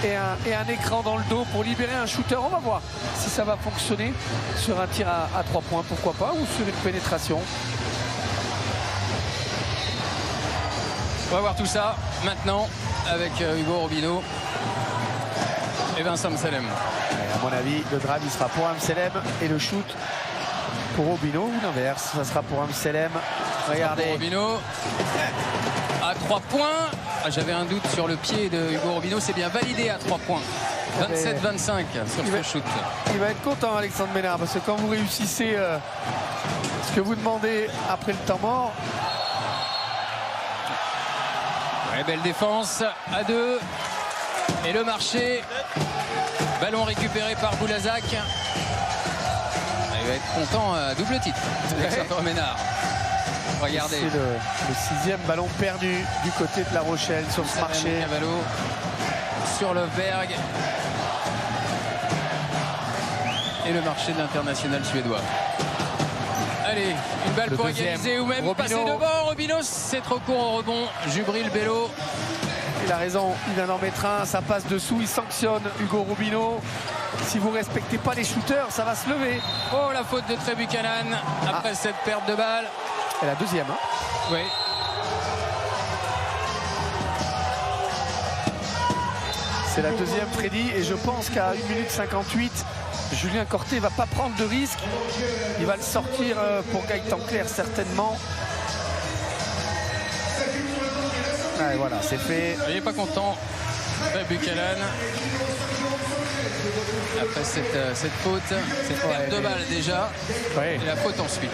et un écran dans le dos pour libérer un shooter. On va voir si ça va fonctionner sur un tir à 3 points, pourquoi pas, ou sur une pénétration. On va voir tout ça maintenant avec Hugo Robineau et Vincent Amsalem. À mon avis, le drive il sera pour Amsalem et le shoot pour Robineau, ou l'inverse, ça sera pour Amsalem. Regardez. Pour Robineau à 3 points. Ah, j'avais un doute sur le pied de Hugo Robineau, c'est bien validé à 3 points. 27-25 sur ce shoot. Il va être content, Alexandre Ménard, parce que quand vous réussissez ce que vous demandez après le temps mort. Ouais, belle défense à 2. Et le marché. Ballon récupéré par Boulazac. Il va être content, double titre. Alexandre Ménard. Regardez. C'est le 6e ballon perdu du côté de La Rochelle sur ce marché. Cavallo sur Löfberg. Et le marché de l'international suédois. Allez, une balle pour égaliser ou même Robineau. Passer devant. Robineau, c'est trop court au rebond. Jubril Bello. Il a raison, il vient d'en mettre un, ça passe dessous, il sanctionne Hugo Robineau. Si vous respectez pas les shooters, ça va se lever. Oh, la faute de Trey Buchanan après cette perte de balle. Et la deuxième. Hein. Oui. C'est la deuxième, Freddy, et je pense qu'à 1 minute 58, Julien Corté va pas prendre de risque. Il va le sortir pour Gaëtan Clerc certainement. Ah, et voilà, c'est fait. Il n'est pas content, Buchanan. Après cette faute, cette perte de balle déjà, et la faute ensuite.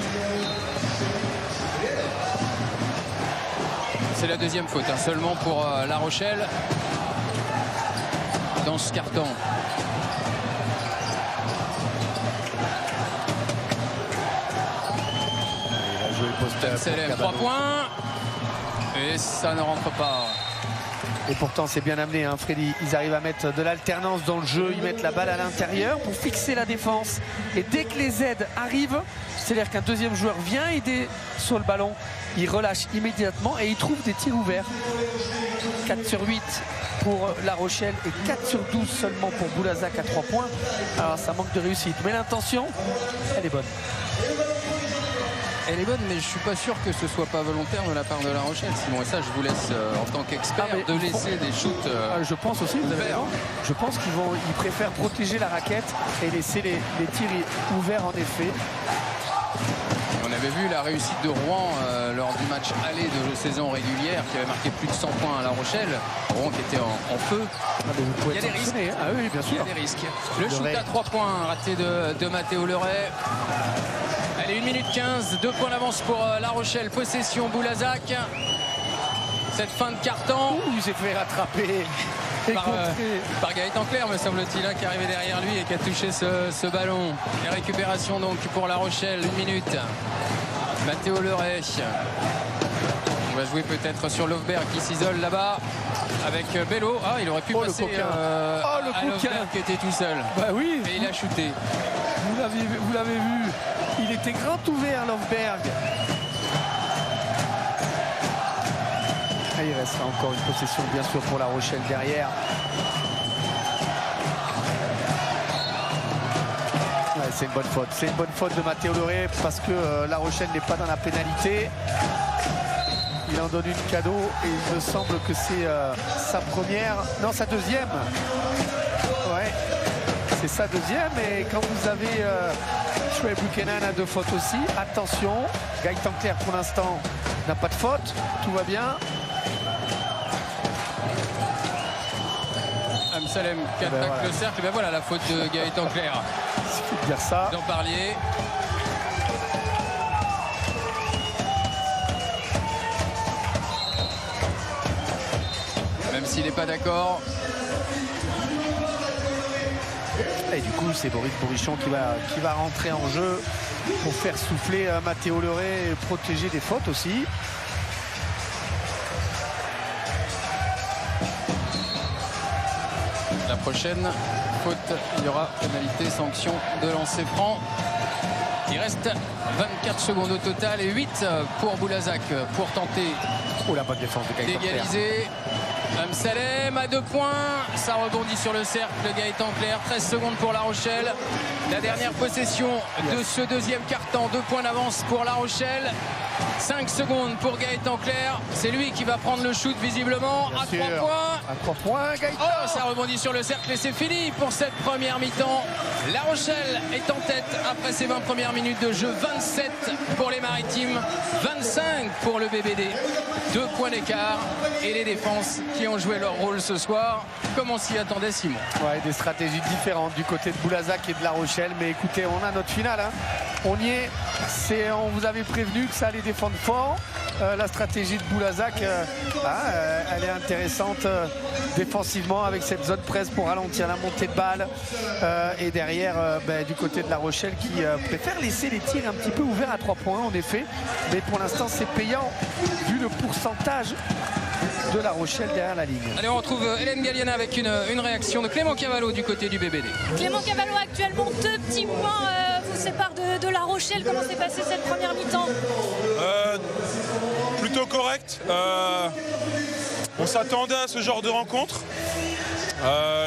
C'est la deuxième faute, hein, seulement pour La Rochelle dans ce carton. Il va jouer le poster. Salem, 3 points. Et ça ne rentre pas. Et pourtant c'est bien amené, hein, Freddy. Ils arrivent à mettre de l'alternance dans le jeu, ils mettent la balle à l'intérieur pour fixer la défense. Et dès que les aides arrivent, c'est-à-dire qu'un deuxième joueur vient aider sur le ballon, il relâche immédiatement et il trouve des tirs ouverts. 4 sur 8 pour La Rochelle et 4 sur 12 seulement pour Boulazac à 3 points. Alors ça manque de réussite, mais l'intention, elle est bonne. Elle est bonne, mais je suis pas sûr que ce soit pas volontaire de la part de La Rochelle, Simon. Et ça, je vous laisse en tant qu'expert de laisser des shoots. Je pense aussi, vous avez raison. Je pense qu'ils préfèrent protéger la raquette et laisser les tirs ouverts en effet. On avait vu la réussite de Rouen lors du match aller de saison régulière qui avait marqué plus de 100 points à La Rochelle. Rouen qui était en feu. Il y a des risques. Ah oui, bien sûr. Il y a des risques. Le shoot à 3 points raté de Mathéo Leray. Allez, 1 minute 15, 2 points d'avance pour La Rochelle. Possession Boulazac. Cette fin de carton. Il s'est fait rattraper. Par Gaëtan Clair, me semble-t-il, qui est arrivé derrière lui et qui a touché ce ballon. Et récupération donc pour La Rochelle, 1 minute. Mathéo Leray. On va jouer peut-être sur Löfberg qui s'isole là-bas avec Bello. Ah, il aurait pu passer à Löfberg qui était tout seul. Bah oui. Et il a shooté. Vous l'avez vu. Il était grand ouvert, Löfberg. Il restera encore une possession bien sûr pour La Rochelle derrière. Ouais, c'est une bonne faute. C'est une bonne faute de Mathéo Leray parce que La Rochelle n'est pas dans la pénalité. Il en donne une cadeau et il me semble que c'est sa première. Non, sa deuxième. Ouais. C'est sa deuxième et quand vous avez Shoaib Buchanan a 2 fautes aussi. Attention, Gaëtan Clair pour l'instant n'a pas de faute. Tout va bien. Amsalem qui attaque le cercle. Et ben voilà la faute de Gaëtan Clair. Il suffit de dire ça. D'en parler. Même s'il n'est pas d'accord. Et du coup, c'est Boris Bourrichon qui va rentrer en jeu pour faire souffler Mathéo Leray et protéger des fautes aussi. La prochaine faute, il y aura pénalité, sanction de lancer franc. Il reste 24 secondes au total et 8 pour Boulazac pour tenter la bonne défense de Gaëtan Clair. d'égaliser. Amsalem à 2 points, ça rebondit sur le cercle. Gaëtan Clair, 13 secondes pour La Rochelle. La dernière possession de ce deuxième quart-temps, 2 points d'avance pour La Rochelle. 5 secondes pour Gaëtan Clair. C'est lui qui va prendre le shoot visiblement. À 3 points. À 3 points, Gaëtan. Oh, ça rebondit sur le cercle et c'est fini pour cette première mi-temps. La Rochelle est en tête après ses 20 premières minutes de jeu. 27 pour les Maritimes, 25 pour le BBD. 2 points d'écart et les défenses qui ont joué leur rôle ce soir. Comme on s'y attendait, Simon. Ouais, des stratégies différentes du côté de Boulazac et de La Rochelle. Mais écoutez, on a notre finale. Hein. On y est. On vous avait prévenu que ça allait défendre fort. La stratégie de Boulazac, elle est intéressante défensivement avec cette zone presse pour ralentir la montée de balle. Et derrière, du côté de La Rochelle qui préfère laisser les tirs un petit peu ouverts à 3 points en effet. Mais pour l'instant, c'est payant vu le pourcentage de La Rochelle derrière la ligne. Allez, on retrouve Hélène Galliana avec une réaction de Clément Cavallo du côté du BBD. Clément Cavallo, actuellement 2 petits points vous séparent de La Rochelle. Comment s'est passée cette première mi-temps? Plutôt correct. On s'attendait à ce genre de rencontre.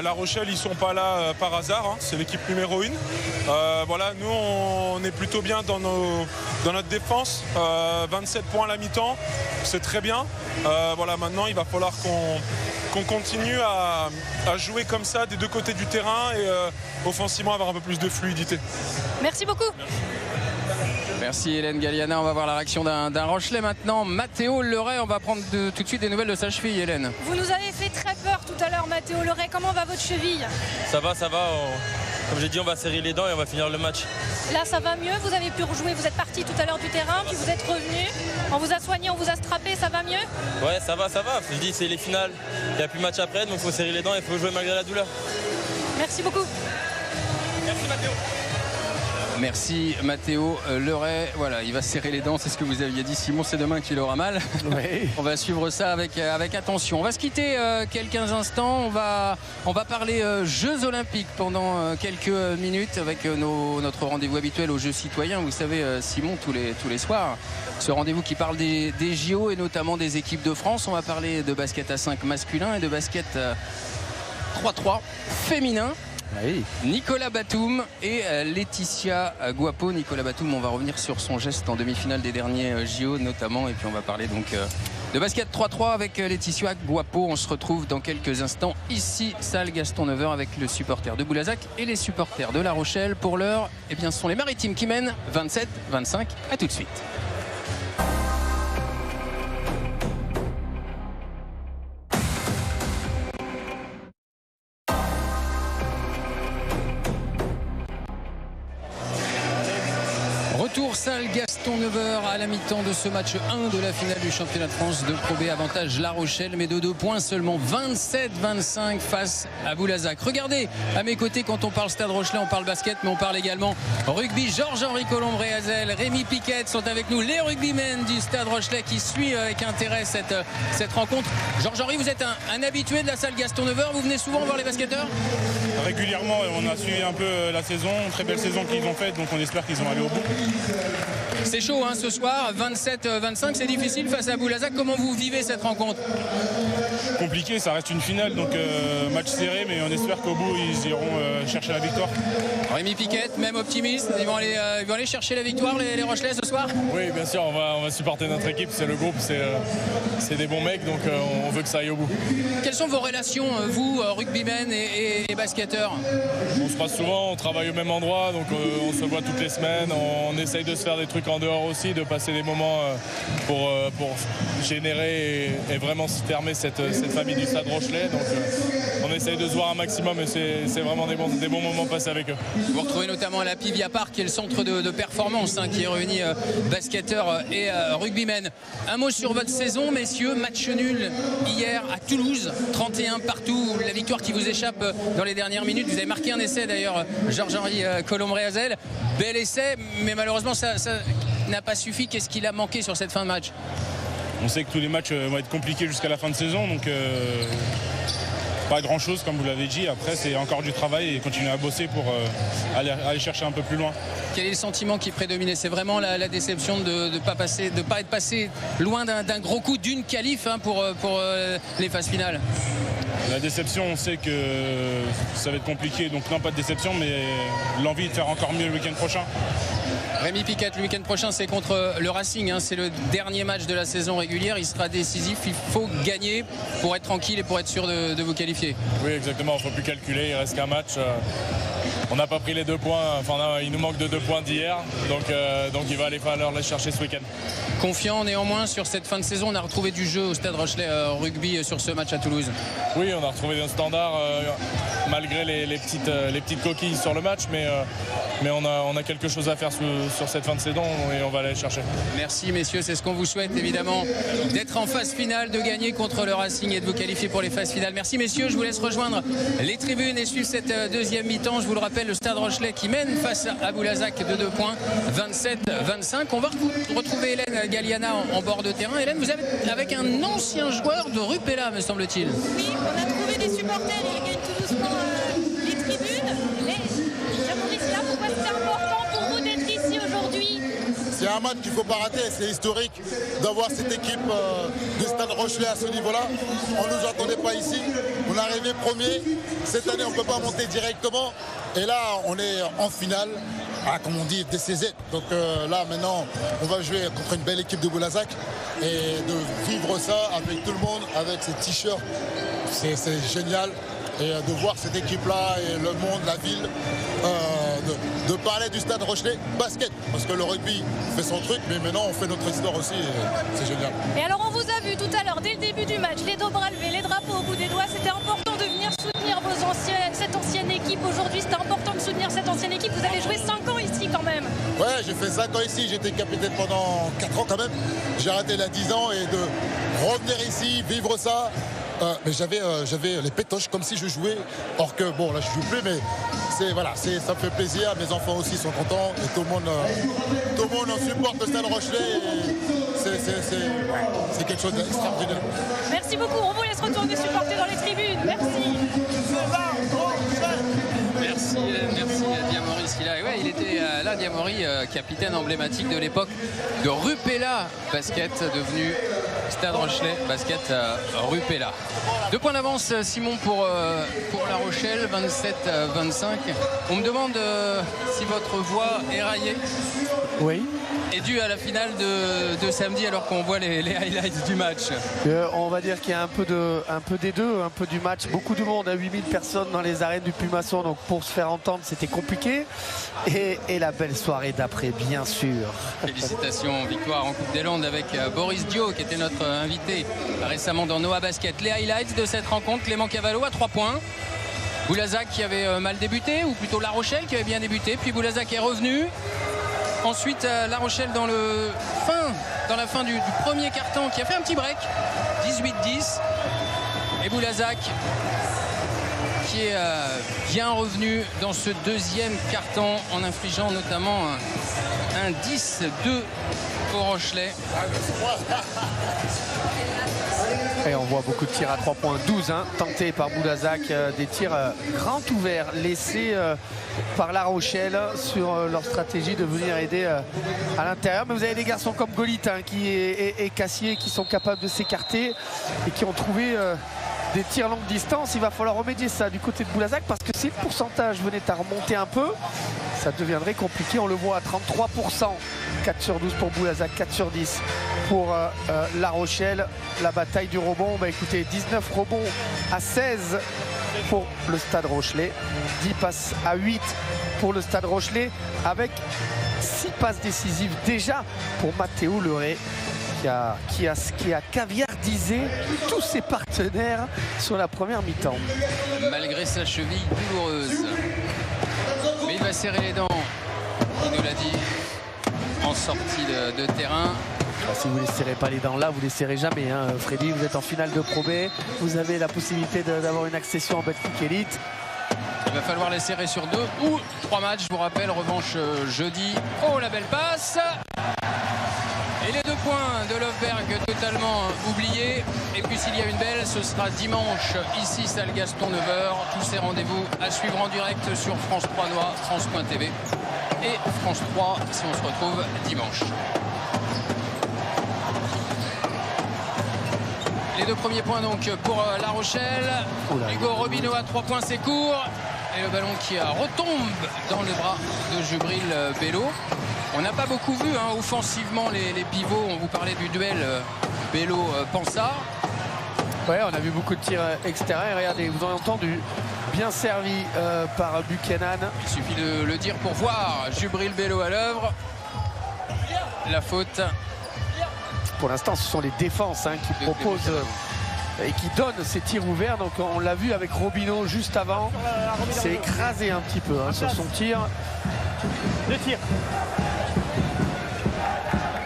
La Rochelle, ils sont pas là par hasard, hein. C'est l'équipe numéro 1. Voilà, nous on est plutôt bien dans notre défense. 27 points à la mi-temps, c'est très bien. Voilà, maintenant il va falloir qu'on continue à jouer comme ça des 2 côtés du terrain et offensivement avoir un peu plus de fluidité. Merci beaucoup. Merci Hélène Galliana. On va voir la réaction d'un Rochelais maintenant. Mathéo Leray, on va prendre tout de suite des nouvelles de sa cheville, Hélène. Vous nous avez fait très peur tout à l'heure, Mathéo Leray. Comment va votre cheville? Ça va. Comme j'ai dit, on va serrer les dents et on va finir le match. Là, ça va mieux. Vous avez pu rejouer. Vous êtes parti tout à l'heure du terrain, puis vous êtes revenu. On vous a soigné, on vous a strappé. Ça va mieux? Ouais, ça va. Je dis, c'est les finales. Il n'y a plus de match après, donc il faut serrer les dents et il faut jouer malgré la douleur. Merci beaucoup. Merci Mathéo. Merci Mathéo Leray. Voilà, il va serrer les dents, c'est ce que vous aviez dit Simon, c'est demain qu'il aura mal. Oui. On va suivre ça avec attention. On va se quitter quelques instants, on va parler Jeux Olympiques pendant quelques minutes avec notre rendez-vous habituel aux Jeux Citoyens. Vous savez Simon, tous les soirs, ce rendez-vous qui parle des JO et notamment des équipes de France. On va parler de basket à 5 masculin et de basket 3-3 féminin. Oui. Nicolas Batum et Laetitia Guapo. Nicolas Batum, on va revenir sur son geste en demi-finale des derniers JO notamment, et puis on va parler donc de basket 3-3 avec Laetitia Guapo. On se retrouve dans quelques instants ici, salle Gaston Neveu, avec le supporter de Boulazac et les supporters de La Rochelle. Pour l'heure, eh bien, ce sont les Maritimes qui mènent 27-25. À tout de suite. Retour salle Gaston Neveu à la mi-temps de ce match 1 de la finale du championnat de France de Pro B. Avantage La Rochelle, mais de 2 points seulement, 27-25 face à Boulazac. Regardez, à mes côtés, quand on parle Stade Rochelais, on parle basket, mais on parle également rugby. Georges-Henri Colombré-Hazel, Rémi Piquette sont avec nous, les rugbymen du Stade Rochelais qui suivent avec intérêt cette rencontre. Georges-Henri, vous êtes un habitué de la salle Gaston Neveu, vous venez souvent voir les basketteurs? Régulièrement, on a suivi un peu la saison, très belle saison qu'ils ont faite, donc on espère qu'ils vont aller au bout. C'est chaud hein, ce soir, 27-25, c'est difficile face à Boulazac. Comment vous vivez cette rencontre? Compliqué, ça reste une finale, donc match serré, mais on espère qu'au bout ils iront chercher la victoire. Rémi Piquette, même optimiste, ils vont aller chercher la victoire les Rochelais ce soir? Oui, bien sûr, on va supporter notre équipe, c'est le groupe, c'est des bons mecs, donc on veut que ça aille au bout. Quelles sont vos relations, vous, rugbymen et basketteurs? On se passe souvent, on travaille au même endroit, donc on se voit toutes les semaines, on essaye de se faire des trucs en dehors aussi, de passer des moments pour générer et vraiment fermer cette famille du Stade Rochelais. Donc on essaye de se voir un maximum et c'est vraiment des bons moments passés avec eux. Vous retrouvez notamment à la Pivia Park, qui est le centre de performance qui réunit basketteurs et rugbymen. Un mot sur votre saison, messieurs. Match nul hier à Toulouse, 31 partout. La victoire qui vous échappe dans les dernières minutes. Vous avez marqué un essai d'ailleurs, Georges-Henri Colombré-Hazel. Bel essai, mais malheureusement ça n'a pas suffi. Qu'est-ce qu'il a manqué sur cette fin de match? On sait que tous les matchs vont être compliqués jusqu'à la fin de saison, donc pas grand chose comme vous l'avez dit. Après c'est encore du travail et continuer à bosser pour aller chercher un peu plus loin. Quel est le sentiment qui prédomine? C'est vraiment la déception de ne pas être passé loin d'un gros coup, d'une qualif pour les phases finales? La déception, on sait que ça va être compliqué, donc non, pas de déception, mais l'envie de faire encore mieux le week-end prochain. Rémi Piquette, le week-end prochain c'est contre le Racing, c'est le dernier match de la saison régulière, il sera décisif, il faut gagner pour être tranquille et pour être sûr de vous qualifier. Oui exactement, il ne faut plus calculer, il reste qu'un match. On n'a pas pris les 2 points, enfin il nous manque de 2 points d'hier, donc il va falloir les chercher ce week-end. Confiant néanmoins sur cette fin de saison, on a retrouvé du jeu au Stade Rochelais rugby sur ce match à Toulouse. Oui, on a retrouvé un standard malgré les petites coquilles sur le match, mais on a quelque chose à faire sur cette fin de saison et on va aller chercher. Merci messieurs, c'est ce qu'on vous souhaite évidemment, d'être en phase finale, de gagner contre le Racing et de vous qualifier pour les phases finales. Merci messieurs, je vous laisse rejoindre les tribunes et suivre cette deuxième mi-temps. Je vous le rappelle, le Stade Rochelais qui mène face à Boulazac de 2 points, 27-25. On va retrouver Hélène Galliana en bord de terrain. Hélène, vous êtes avec un ancien joueur de Rupella, me semble-t-il. Oui, on a trouvé des supporters, ils gagnent tout doucement les tribunes. Et là, pourquoi c'est important pour vous d'être ici aujourd'hui? C'est un match qu'il ne faut pas rater, c'est historique d'avoir cette équipe du Stade Rochelais à ce niveau-là. On ne nous attendait pas ici, on est arrivé premier. Cette année, on ne peut pas monter directement. Et là, on est en finale, comme on dit, DCZ. Donc là, maintenant, on va jouer contre une belle équipe de Boulazac. Et de vivre ça avec tout le monde, avec ces t-shirts, c'est génial. Et de voir cette équipe-là et le monde, la ville, de parler du Stade Rochelais basket. Parce que le rugby fait son truc, mais maintenant on fait notre histoire aussi et c'est génial. Et alors on vous a vu tout à l'heure, dès le début du match, les dos bras levés, les drapeaux au bout des doigts, c'était important de venir soutenir cette ancienne équipe. Aujourd'hui, c'était important de soutenir cette ancienne équipe. Vous avez joué 5 ans ici ici quand même. Ouais, j'ai fait 5 ans ici, j'étais capitaine pendant 4 ans quand même. J'ai arrêté là 10 ans et de revenir ici, vivre ça. Mais j'avais les pétoches comme si je jouais. Or que bon, là je joue plus, mais voilà, ça me fait plaisir. Mes enfants aussi sont contents et tout le monde supporte le Stade Rochelais. C'est quelque chose d'extraordinaire. Merci beaucoup. On vous laisse retourner supporter dans les tribunes. Merci. Merci Diamori. Il était là, Diamori, capitaine emblématique de l'époque de Rupella Basket, devenu Stade Rochelais Basket Rupella. 2 points d'avance, Simon, pour La Rochelle, 27-25. On me demande si votre voix éraillée est due à la finale de samedi, alors qu'on voit les highlights du match. On va dire qu'il y a un peu des deux, un peu du match. Beaucoup de monde, à 8000 personnes dans les arènes du Pumasson, donc pour se faire entendre c'était compliqué. Et la belle soirée d'après, bien sûr. Félicitations, victoire en Coupe des Landes avec Boris Dio, qui était notre invité récemment dans Noah Basket. Les highlights de cette rencontre: Clément Cavallo à 3 points. Boulazac qui avait mal débuté, ou plutôt La Rochelle qui avait bien débuté, puis Boulazac est revenu. Ensuite, La Rochelle dans la fin du premier quart-temps, qui a fait un petit break, 18-10. Et Boulazac qui est bien revenu dans ce deuxième quart-temps en infligeant notamment un 10-2 au Rochelais. Et on voit beaucoup de tirs à 3 points, 12 tentés par Boulazac, des tirs grands ouverts laissés par La Rochelle sur leur stratégie de venir aider à l'intérieur. Mais vous avez des garçons comme Golit et Cassier qui sont capables de s'écarter et qui ont trouvé des tirs longue distance. Il va falloir remédier ça du côté de Boulazac, parce que si le pourcentage venait à remonter un peu, ça deviendrait compliqué. On le voit à 33%, 4 sur 12 pour Boulazac, 4 sur 10 pour La Rochelle. La bataille du rebond, écoutez, 19 rebonds à 16 pour le Stade Rochelais, 10 passes à 8 pour le Stade Rochelais, avec 6 passes décisives déjà pour Mathéo Leray, qui a caviardisé tous ses partenaires sur la première mi-temps. Malgré sa cheville douloureuse. Mais il va serrer les dents, il nous l'a dit, en sortie de terrain. Si vous ne les serrez pas les dents là, vous ne les serrez jamais. Freddy, vous êtes en finale de Pro B, vous avez la possibilité d'avoir une accession en Betclic Elite. Il va falloir les serrer sur 2 ou 3 matchs. Je vous rappelle, revanche jeudi. Oh, la belle passe! Et les 2 points de Löfberg totalement oubliés. Et puis s'il y a une belle, ce sera dimanche, ici, salle Gaston, 9h. Tous ces rendez-vous à suivre en direct sur France 3 Noix, France.tv et France 3 si on se retrouve dimanche. Les 2 premiers points donc pour La Rochelle. Hugo Robineau à 3 points, c'est court. Et le ballon qui retombe dans le bras de Jubril Bello. On n'a pas beaucoup vu offensivement les pivots. On vous parlait du duel Bello-Pansard. Ouais, on a vu beaucoup de tirs extérieurs. Regardez, vous en avez entendu. Bien servi par Buchanan. Il suffit de le dire pour voir Jubril Bello à l'œuvre. La faute. Pour l'instant, ce sont les défenses qui proposent et qui donnent ces tirs ouverts. Donc on l'a vu avec Robineau juste avant. Il s'est écrasé un petit peu sur son tir. Le tir.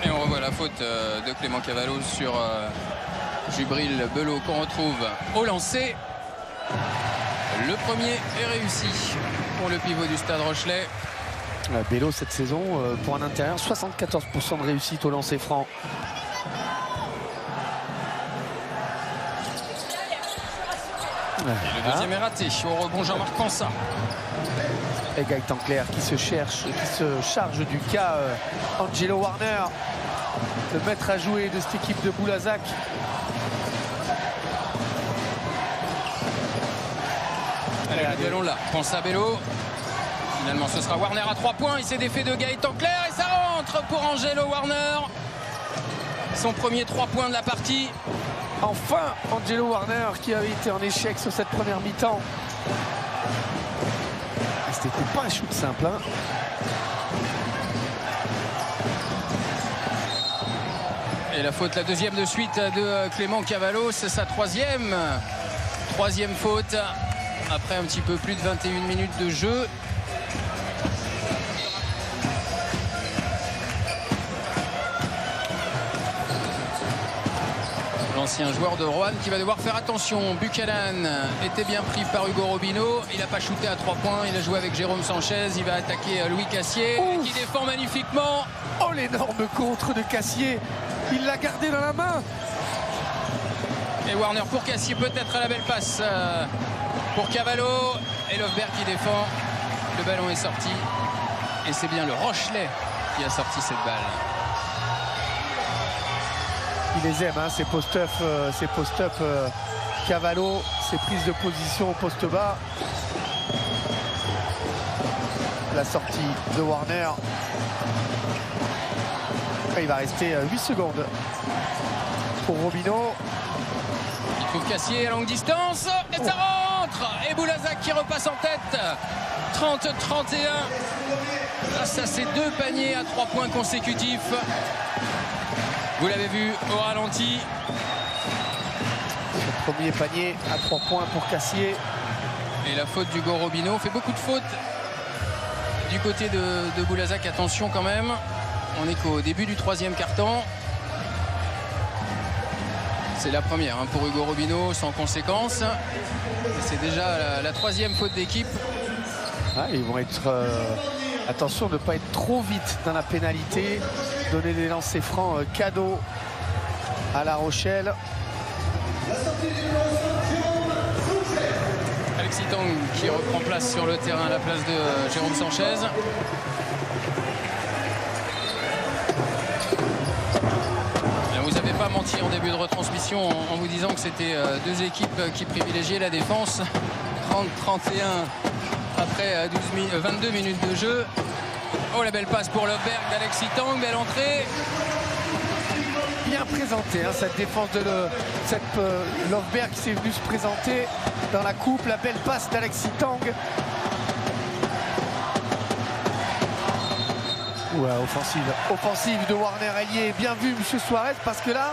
Et on revoit la faute de Clément Cavallo sur Jubril Bello, qu'on retrouve au lancer. Le premier est réussi pour le pivot du Stade Rochelais. Bello cette saison, pour un intérieur, 74% de réussite au lancer franc. Et le deuxième est raté. Au rebond, Jean-Marc Pansard. Et Gaëtan Clerc qui se charge du cas Angelo Warner, le maître à jouer de cette équipe de Boulazac. Allez, le ballon là. Pansard Bello. Finalement, ce sera Warner à 3 points. Il s'est défait de Gaëtan Clerc et ça rentre pour Angelo Warner. Son premier 3 points de la partie. Enfin, Angelo Warner qui avait été en échec sur cette première mi-temps. C'était pas un shoot simple. Et la faute, la deuxième de suite de Clément Cavallo. C'est sa troisième faute. Après un petit peu plus de 21 minutes de jeu. l'ancien joueur de Roanne qui va devoir faire attention. Buchanan était bien pris par Hugo Robino. Il n'a pas shooté à 3 points. Il a joué avec Jérôme Sanchez. Il va attaquer Louis Cassier qui défend magnifiquement. Oh, l'énorme contre de Cassier. Il l'a gardé dans la main. Et Warner pour Cassier, peut-être à la belle passe pour Cavallo. Et Löfberg qui défend. Le ballon est sorti. Et c'est bien le Rochelet qui a sorti cette balle. Il les aime, hein, ces post-up, Cavallo, ses prises de position au poste bas. La sortie de Warner. Et il va rester 8 secondes pour Robino. Il trouve Cassier à longue distance et ça rentre. Et Boulazac qui repasse en tête. 30-31 grâce à ces 2 paniers à 3 points consécutifs. Vous l'avez vu au ralenti. Le premier panier à 3 points pour Cassier. Et la faute d'Hugo Robino. Fait beaucoup de fautes du côté de Boulazac. Attention quand même. On est qu'au début du 3e quart-temps. C'est la première hein, pour Hugo Robino sans conséquence. C'est déjà la 3e faute d'équipe. Ah, ils vont être... attention de ne pas être trop vite dans la pénalité. Donner des lancers francs cadeaux à La Rochelle. Alexis Tang qui reprend place sur le terrain à la place de Jérôme Sanchez. Vous n'avez pas menti en début de retransmission en vous disant que c'était 2 équipes qui privilégiaient la défense. 30-31 après 22 minutes de jeu. Oh, la belle passe pour Löfberg d'Alexis Tang, belle entrée. Bien présenté, hein, cette défense de Löfberg qui s'est venu se présenter dans la coupe. La belle passe d'Alexis Tang. Ouais, offensive de Warner Ailier. Bien vu, M. Suarez, parce que là,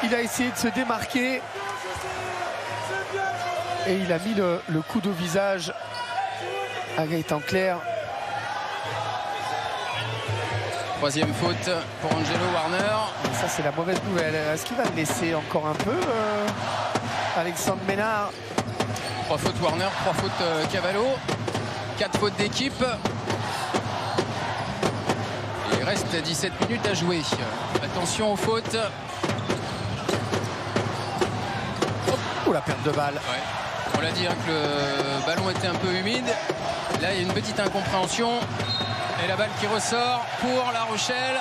il a essayé de se démarquer. Et il a mis le coude au visage à Gaëtan Clerc. 3e faute pour Angelo Warner. Et ça, c'est la mauvaise nouvelle. Est-ce qu'il va le laisser encore un peu, Alexandre Ménard? 3 fautes Warner, 3 fautes Cavallo. 4 fautes d'équipe. Il reste 17 minutes à jouer. Attention aux fautes. Oh, la perte de balle. Ouais. On l'a dit hein, que le ballon était un peu humide. Là, il y a une petite incompréhension. Et la balle qui ressort pour La Rochelle.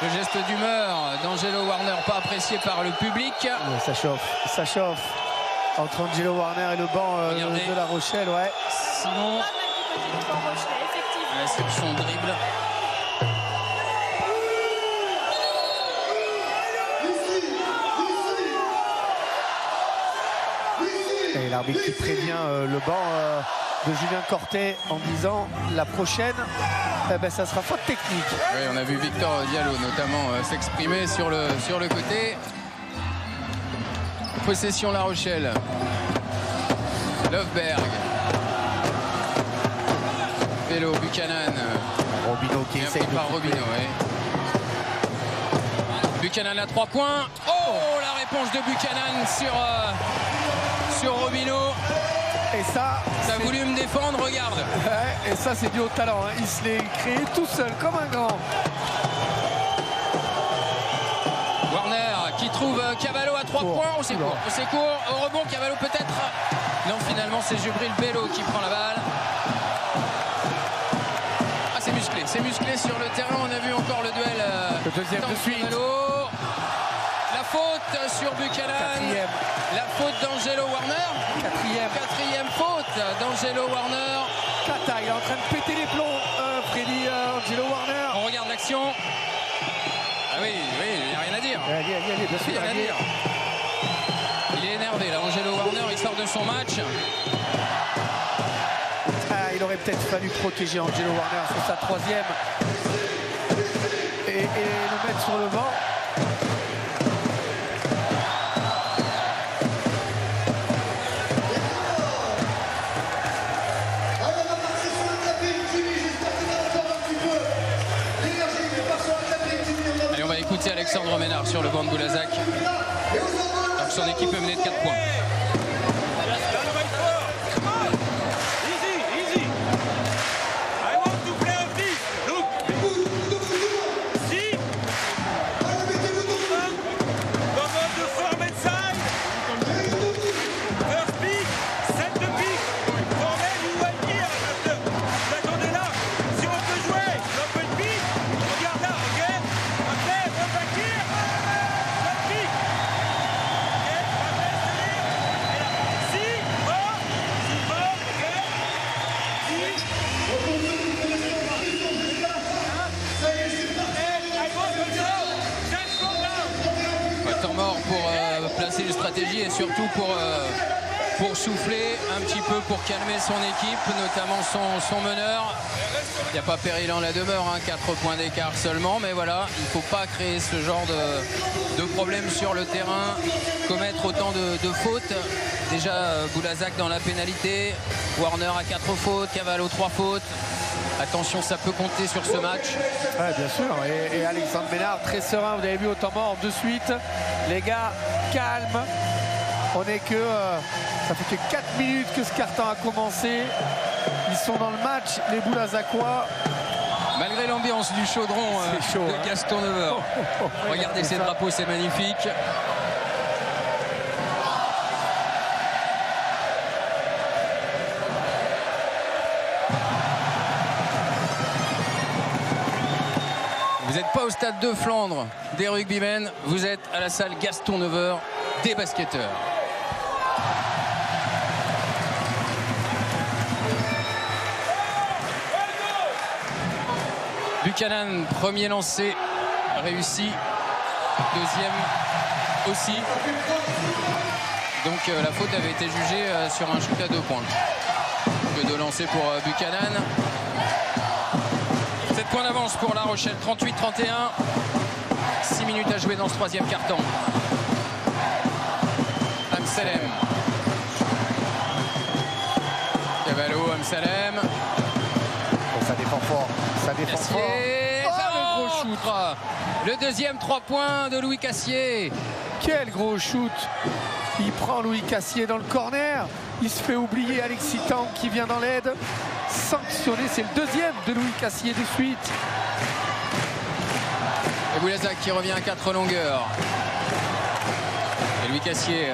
Le geste d'humeur d'Angelo Warner, pas apprécié par le public. Ouais, ça chauffe. Entre Angelo Warner et le banc de La Rochelle, ouais. Simon. Sur son dribble. Et l'arbitre qui prévient le banc de Julien Cortet en disant la prochaine, ça sera faute technique. Oui, on a vu Victor Diallo notamment s'exprimer sur le côté. Possession La Rochelle. Löfberg. Vélo, Buchanan. Robino qui essaye de par Robino, oui. Buchanan à 3 points. Oh, la réponse de Buchanan sur Robino. Et ça a voulu me défendre, regarde. Ouais, et ça, c'est du haut talent. Hein. Il se l'est créé tout seul, comme un grand. Warner qui trouve Cavallo à 3 points. Au secours. Au rebond, Cavallo peut-être. Non, finalement, c'est Jubril Bello qui prend la balle. C'est musclé sur le terrain. On a vu encore le duel. Le deuxième de suite. La faute sur Buchanan. La faute d'Angelo Warner. Quatrième faute d'Angelo Warner. Kata, il est en train de péter les plombs, Freddy Angelo Warner. On regarde l'action. Ah oui, il n'y a rien à dire. Allez, bien sûr. Il n'y a rien à dire. Il est énervé là. Angelo Warner, il sort de son match. Il aurait peut-être fallu protéger Angelo Warner sur sa 3e et le mettre sur le banc. Allez, on va écouter Alexandre Ménard. Alors que son équipe est menée de 4 points. Une stratégie et surtout pour souffler un petit peu, pour calmer son équipe, notamment son meneur. Il n'y a pas péril en la demeure, hein, 4 points d'écart seulement, mais voilà, il ne faut pas créer ce genre de problème sur le terrain, commettre autant de fautes. Déjà Boulazac dans la pénalité, Warner à 4 fautes, Cavallo 3 fautes. Attention, ça peut compter sur ce match. Ouais, bien sûr. Et Alexandre Ménard, très serein. Vous avez vu au temps mort de suite. Les gars, calme. On est que... ça fait que 4 minutes que ce carton a commencé. Ils sont dans le match, les Boulazacois. Malgré l'ambiance du chaudron chaud, de Gaston Neveu. Regardez ces drapeaux, c'est magnifique. Vous n'êtes pas au stade de Flandre des rugbymen, vous êtes à la salle Gaston Neveu des basketteurs. Buchanan, premier lancé, réussi. Deuxième aussi. Donc la faute avait été jugée sur un shoot à 2 points. Que de lancer pour Buchanan. 7 points d'avance pour La Rochelle, 38-31. 6 minutes à jouer dans ce troisième quart-temps. Amsalem. Cavallo, Amsalem. Ça défend fort. Ça défend fort. Le gros shoot. Le deuxième 3 points de Louis Cassier. Quel gros shoot. Il prend Louis Cassier dans le corner. Il se fait oublier Alexis Tang qui vient dans l'aide. Sanctionné, c'est le deuxième de Louis Cassier de suite. Et Boulazac qui revient à 4 longueurs. Et Louis Cassier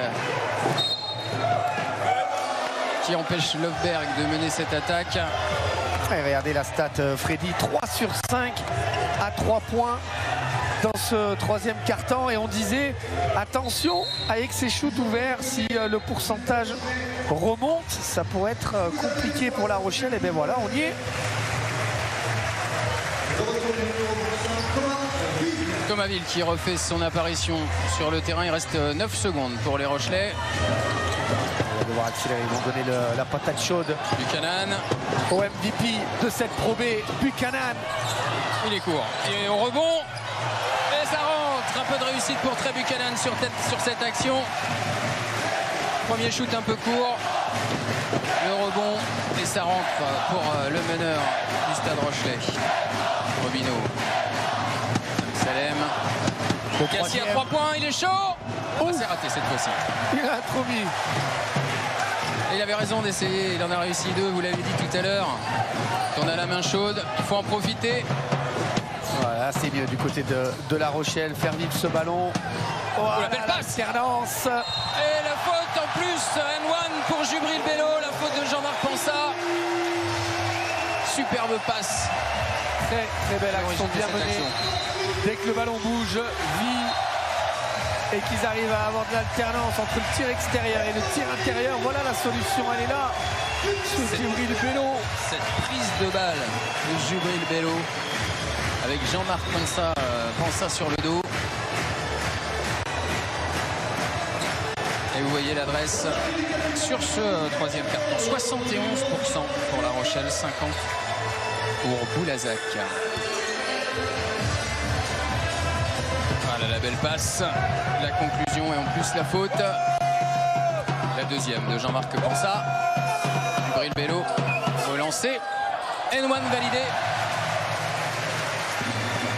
qui empêche Löfberg de mener cette attaque. Et regardez la stat, Freddy, 3 sur 5 à 3 points dans ce troisième quart-temps. Et on disait, attention, avec ces shoots ouverts, si le pourcentage remonte, ça pourrait être compliqué pour La Rochelle. Et bien voilà, on y est. Thomaville qui refait son apparition sur le terrain. Il reste 9 secondes pour les Rochelais. On va devoir accélérer, ils vont donner la patate chaude. Buchanan. Au MVP de cette Pro B, Buchanan. Il est court. Et au rebond. Et ça rentre. Un peu de réussite pour Trey Buchanan sur cette action. Premier shoot un peu court. Le rebond. Et ça rentre pour le meneur du Stade Rochelais. Robineau. Salem. Cassier à 3 points. Il est chaud. Oh, c'est raté cette fois-ci. Il a trop mis. Il avait raison d'essayer, il en a réussi 2, vous l'avez dit tout à l'heure. On a la main chaude, il faut en profiter. Voilà, c'est mieux du côté de La Rochelle, faire vivre ce ballon. Oh, la belle passe. Alternance. Et la faute en plus, N1 pour Jubril Bello, la faute de Jean-Marc Pansat. Superbe passe. Très très belle action, bien menée. Dès que le ballon bouge, vit. Et qu'ils arrivent à avoir de l'alternance entre le tir extérieur et le tir intérieur. Voilà la solution, elle est là. Jubril Bello. Cette prise de balle de Jubril Bello avec Jean-Marc Pansat sur le dos. Et vous voyez l'adresse sur ce troisième carton. 71% pour La Rochelle, 50% pour Boulazac. Voilà la belle passe, la conclusion et en plus la faute. La deuxième de Jean-Marc Pansat. Jubril Bello relancé. N1 validé.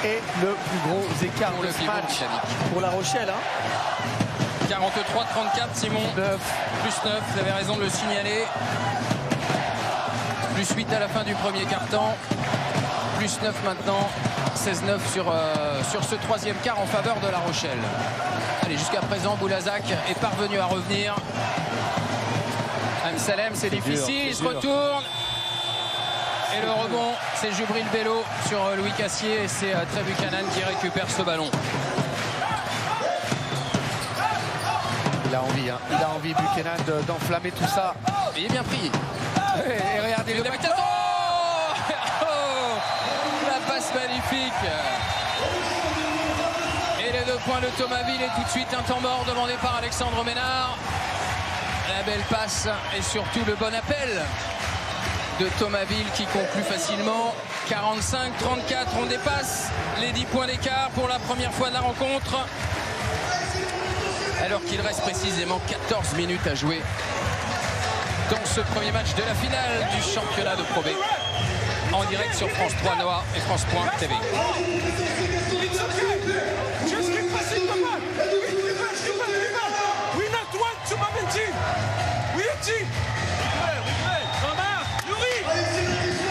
Et le plus gros écart Pour de le ce pivot match britannique. pour La Rochelle. 43-34, Simon. 9. Plus 9, vous avez raison de le signaler. Plus 8 à la fin du premier quart-temps. Plus 9 maintenant. 16-9 sur ce troisième quart en faveur de La Rochelle. Allez, jusqu'à présent, Boulazac est parvenu à revenir. Salem, c'est difficile, il se retourne. Et le rebond, c'est Jubril Bello sur Louis Cassier. Et c'est Trey Buchanan qui récupère ce ballon. Il a envie, hein. Il a envie, Buchanan, d'enflammer tout ça. Il est bien pris. Et regardez le capitaine. Oh, la passe magnifique. Et les 2 points de Thomasville et tout de suite un temps mort demandé par Alexandre Ménard. La belle passe et surtout le bon appel de Thomasville qui conclut facilement. 45-34, on dépasse les 10 points d'écart pour la première fois de la rencontre. Alors qu'il reste précisément 14 minutes à jouer dans ce premier match de la finale du championnat de Pro B. En direct sur France 3 Noah et France.tv.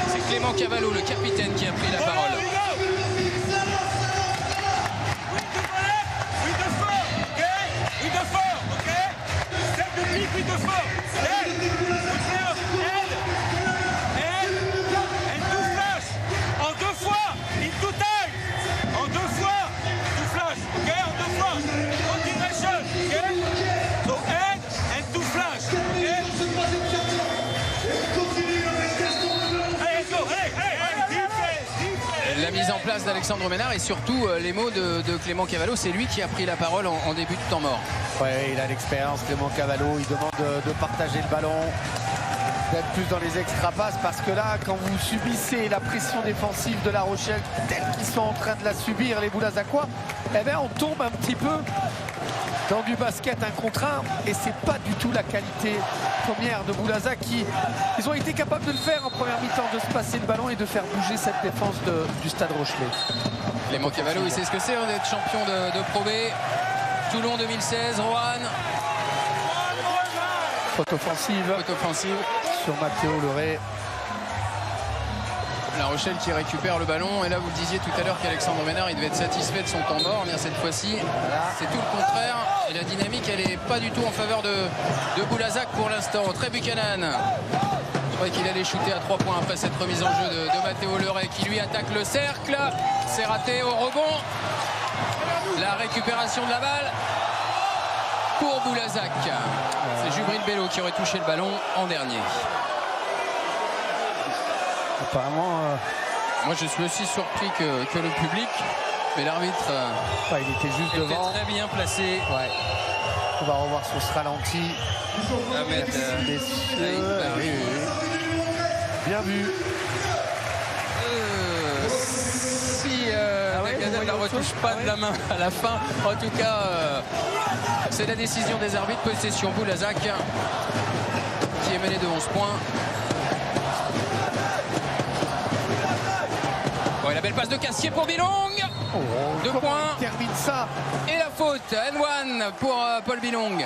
C'est Clément Cavallo, le capitaine, qui a pris la parole. La mise en place d'Alexandre Ménard et surtout les mots de Clément Cavallo, c'est lui qui a pris la parole en début de temps mort. Ouais, il a l'expérience, Clément Cavallo. Il demande de partager le ballon, d'être plus dans les extra-passes, parce que là, quand vous subissez la pression défensive de La Rochelle, telle qu'ils sont en train de la subir, les Boulazacois, eh bien, on tombe un petit peu dans du basket 1 contre 1, et c'est pas du tout la qualité première de Boulazac ils ont été capables de le faire en première mi-temps, de se passer le ballon et de faire bouger cette défense du Stade Rochelais. Clément Cavallo, il sait ce que c'est d'être champion de Pro B. Toulon 2016, Roanne. Faute offensive sur Mathéo Leray. La Rochelle qui récupère le ballon. Et là, vous le disiez tout à l'heure qu'Alexandre Ménard, il devait être satisfait de son temps mort. Bien, cette fois-ci, c'est tout le contraire. Et la dynamique, elle n'est pas du tout en faveur de Boulazac pour l'instant. Trey Buchanan. Je croyais qu'il allait shooter à 3 points après cette remise en jeu de Mathéo Leray qui lui attaque le cercle. C'est raté au rebond. La récupération de la balle pour Boulazac. C'est Jubril Bello qui aurait touché le ballon en dernier. Apparemment, moi je suis aussi surpris que le public, mais l'arbitre il était juste devant. Très bien placé. Ouais. On va revoir sur ce ralenti. Oui. Bien vu. Si Nagada ne la retouche pas de la main à la fin, en tout cas, c'est la décision des arbitres. Possession Boulazac qui est mené de 11 points. Bon, et la belle passe de Cassier pour Bilong. 2 points. Il termine ça. Et la faute, N1 pour Paul Bilong.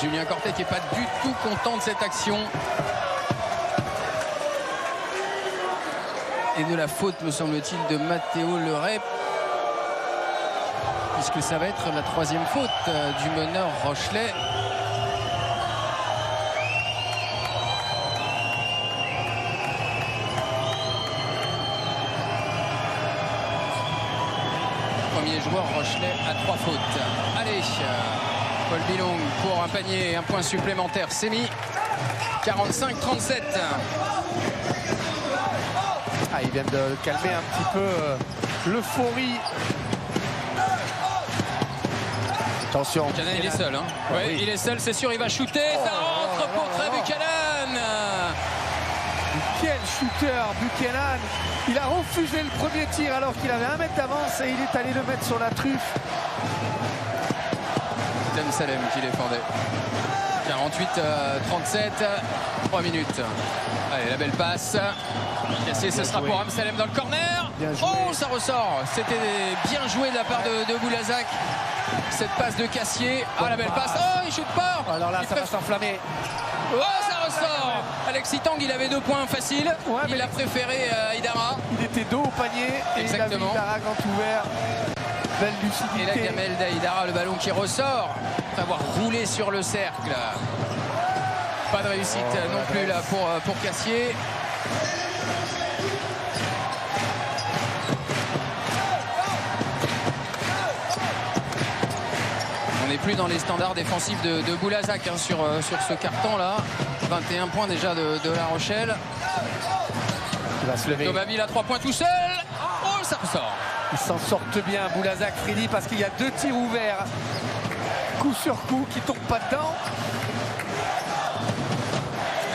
Julien Cortet qui n'est pas du tout content de cette action. Et de la faute, me semble-t-il, de Mathéo Leray. Puisque ça va être la 3e faute du meneur Rochelais. Premier joueur Rochelais à 3 fautes. Allez, Paul Bilong pour un panier, un point supplémentaire. C'est mis. 45-37. Ils viennent de calmer un petit peu l'euphorie. Attention. Buchanan, il est seul. Hein. Ouais, oui. Il est seul, c'est sûr, il va shooter. Ça rentre pour Trey Buchanan. Quel shooter, Buchanan. Il a refusé le premier tir alors qu'il avait 1 mètre d'avance et il est allé le mettre sur la truffe. Tem Salem qui défendait. 48-37, 3 minutes. Allez, la belle passe. Cassé, ce sera pour Am Salem dans le corner. bien joué. Oh, ça ressort. C'était bien joué de la part de Boulazac. Cette passe de Cassier. Ah, la belle passe. Oh, il shoot pas. Alors là, ça va s'enflammer. Oh, ça ressort. Alexis Tang, il avait 2 points faciles. Ouais, il a préféré Aïdara. Il était dos au panier. Exactement. Et il a vu Aïdara grand ouvert. Belle lucidité. Et la gamelle d'Aïdara, le ballon qui ressort. Après avoir roulé sur le cercle. Pas de réussite non plus là pour Cassier. On n'est plus dans les standards défensifs de Boulazac hein, sur ce carton là. 21 points déjà de La Rochelle. Il va se lever. Tomaville à 3 points tout seul. Oh, ça ressort. Ils s'en sortent bien, Boulazac, Freddy, parce qu'il y a 2 tirs ouverts. Coup sur coup, qui ne tombent pas dedans.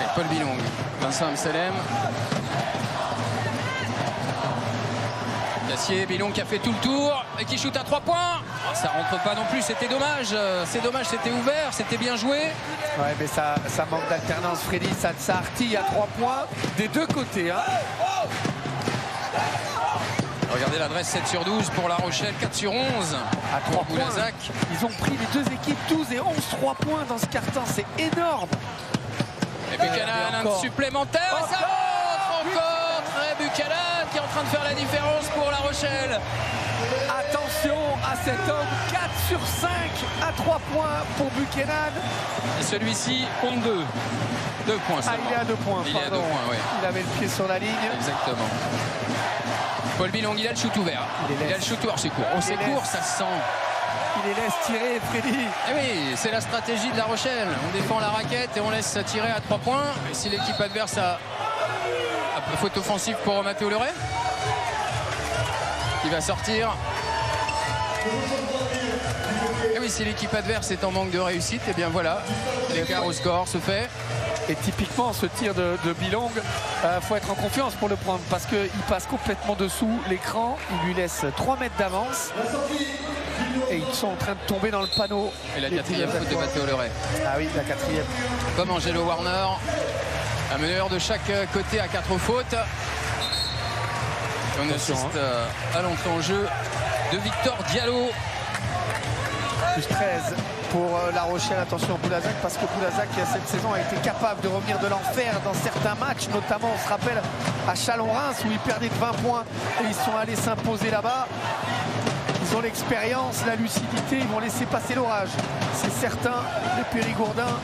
Et Paul Bilong, Vincent Amsalem. Cassier, Bilong qui a fait tout le tour et qui shoot à 3 points. Oh, ça rentre pas non plus, c'était dommage. C'est dommage, c'était ouvert, c'était bien joué. Ouais, mais ça manque d'alternance, Freddy. Ça artille à 3 points des 2 côtés. Hein. Regardez l'adresse 7 sur 12 pour La Rochelle, 4 sur 11 à 3 points. Ils ont pris les 2 équipes 12 et 11, 3 points dans ce carton, c'est énorme. Et Buchanan, un supplémentaire, et ça rentre encore. Très Buchanan qui est en train de faire la différence pour La Rochelle. Attention à cet homme, 4 sur 5 à 3 points pour Buchanan. Et celui-ci compte 2. 2 points seulement. Ah, il est à 2 points, il est à 2 points, oui. Il avait le pied sur la ligne. Exactement. Paul Bilong, il a le shoot ouvert. Il a le shoot ouvert, c'est court. Oh, c'est court, ça se sent. Il les laisse tirer, Freddy. Eh oui, c'est la stratégie de La Rochelle. On défend la raquette et on laisse tirer à 3 points. Et si l'équipe adverse a faute offensive pour Mathéo Leray, qui va sortir. Et oui, si l'équipe adverse est en manque de réussite, et bien voilà, l'écart au score se fait. Et typiquement, ce tir de Bilong, faut être en confiance pour le prendre parce qu'il passe complètement dessous l'écran. Il lui laisse 3 mètres d'avance. Et ils sont en train de tomber dans le panneau. Et la 4e faute de Mathéo Leray. Ah oui, la 4e. Comme Angelo Warner. Un meneur de chaque côté à 4 fautes. Et on assiste à l'entrée en jeu de Victor Diallo. Plus 13 pour La Rochelle. Attention à Boulazac parce que Boulazac cette saison a été capable de revenir de l'enfer dans certains matchs, notamment on se rappelle à Chalon-Reims où ils perdaient de 20 points et ils sont allés s'imposer là-bas. Ils ont l'expérience, la lucidité, ils vont laisser passer l'orage. C'est certain, les Périgourdins.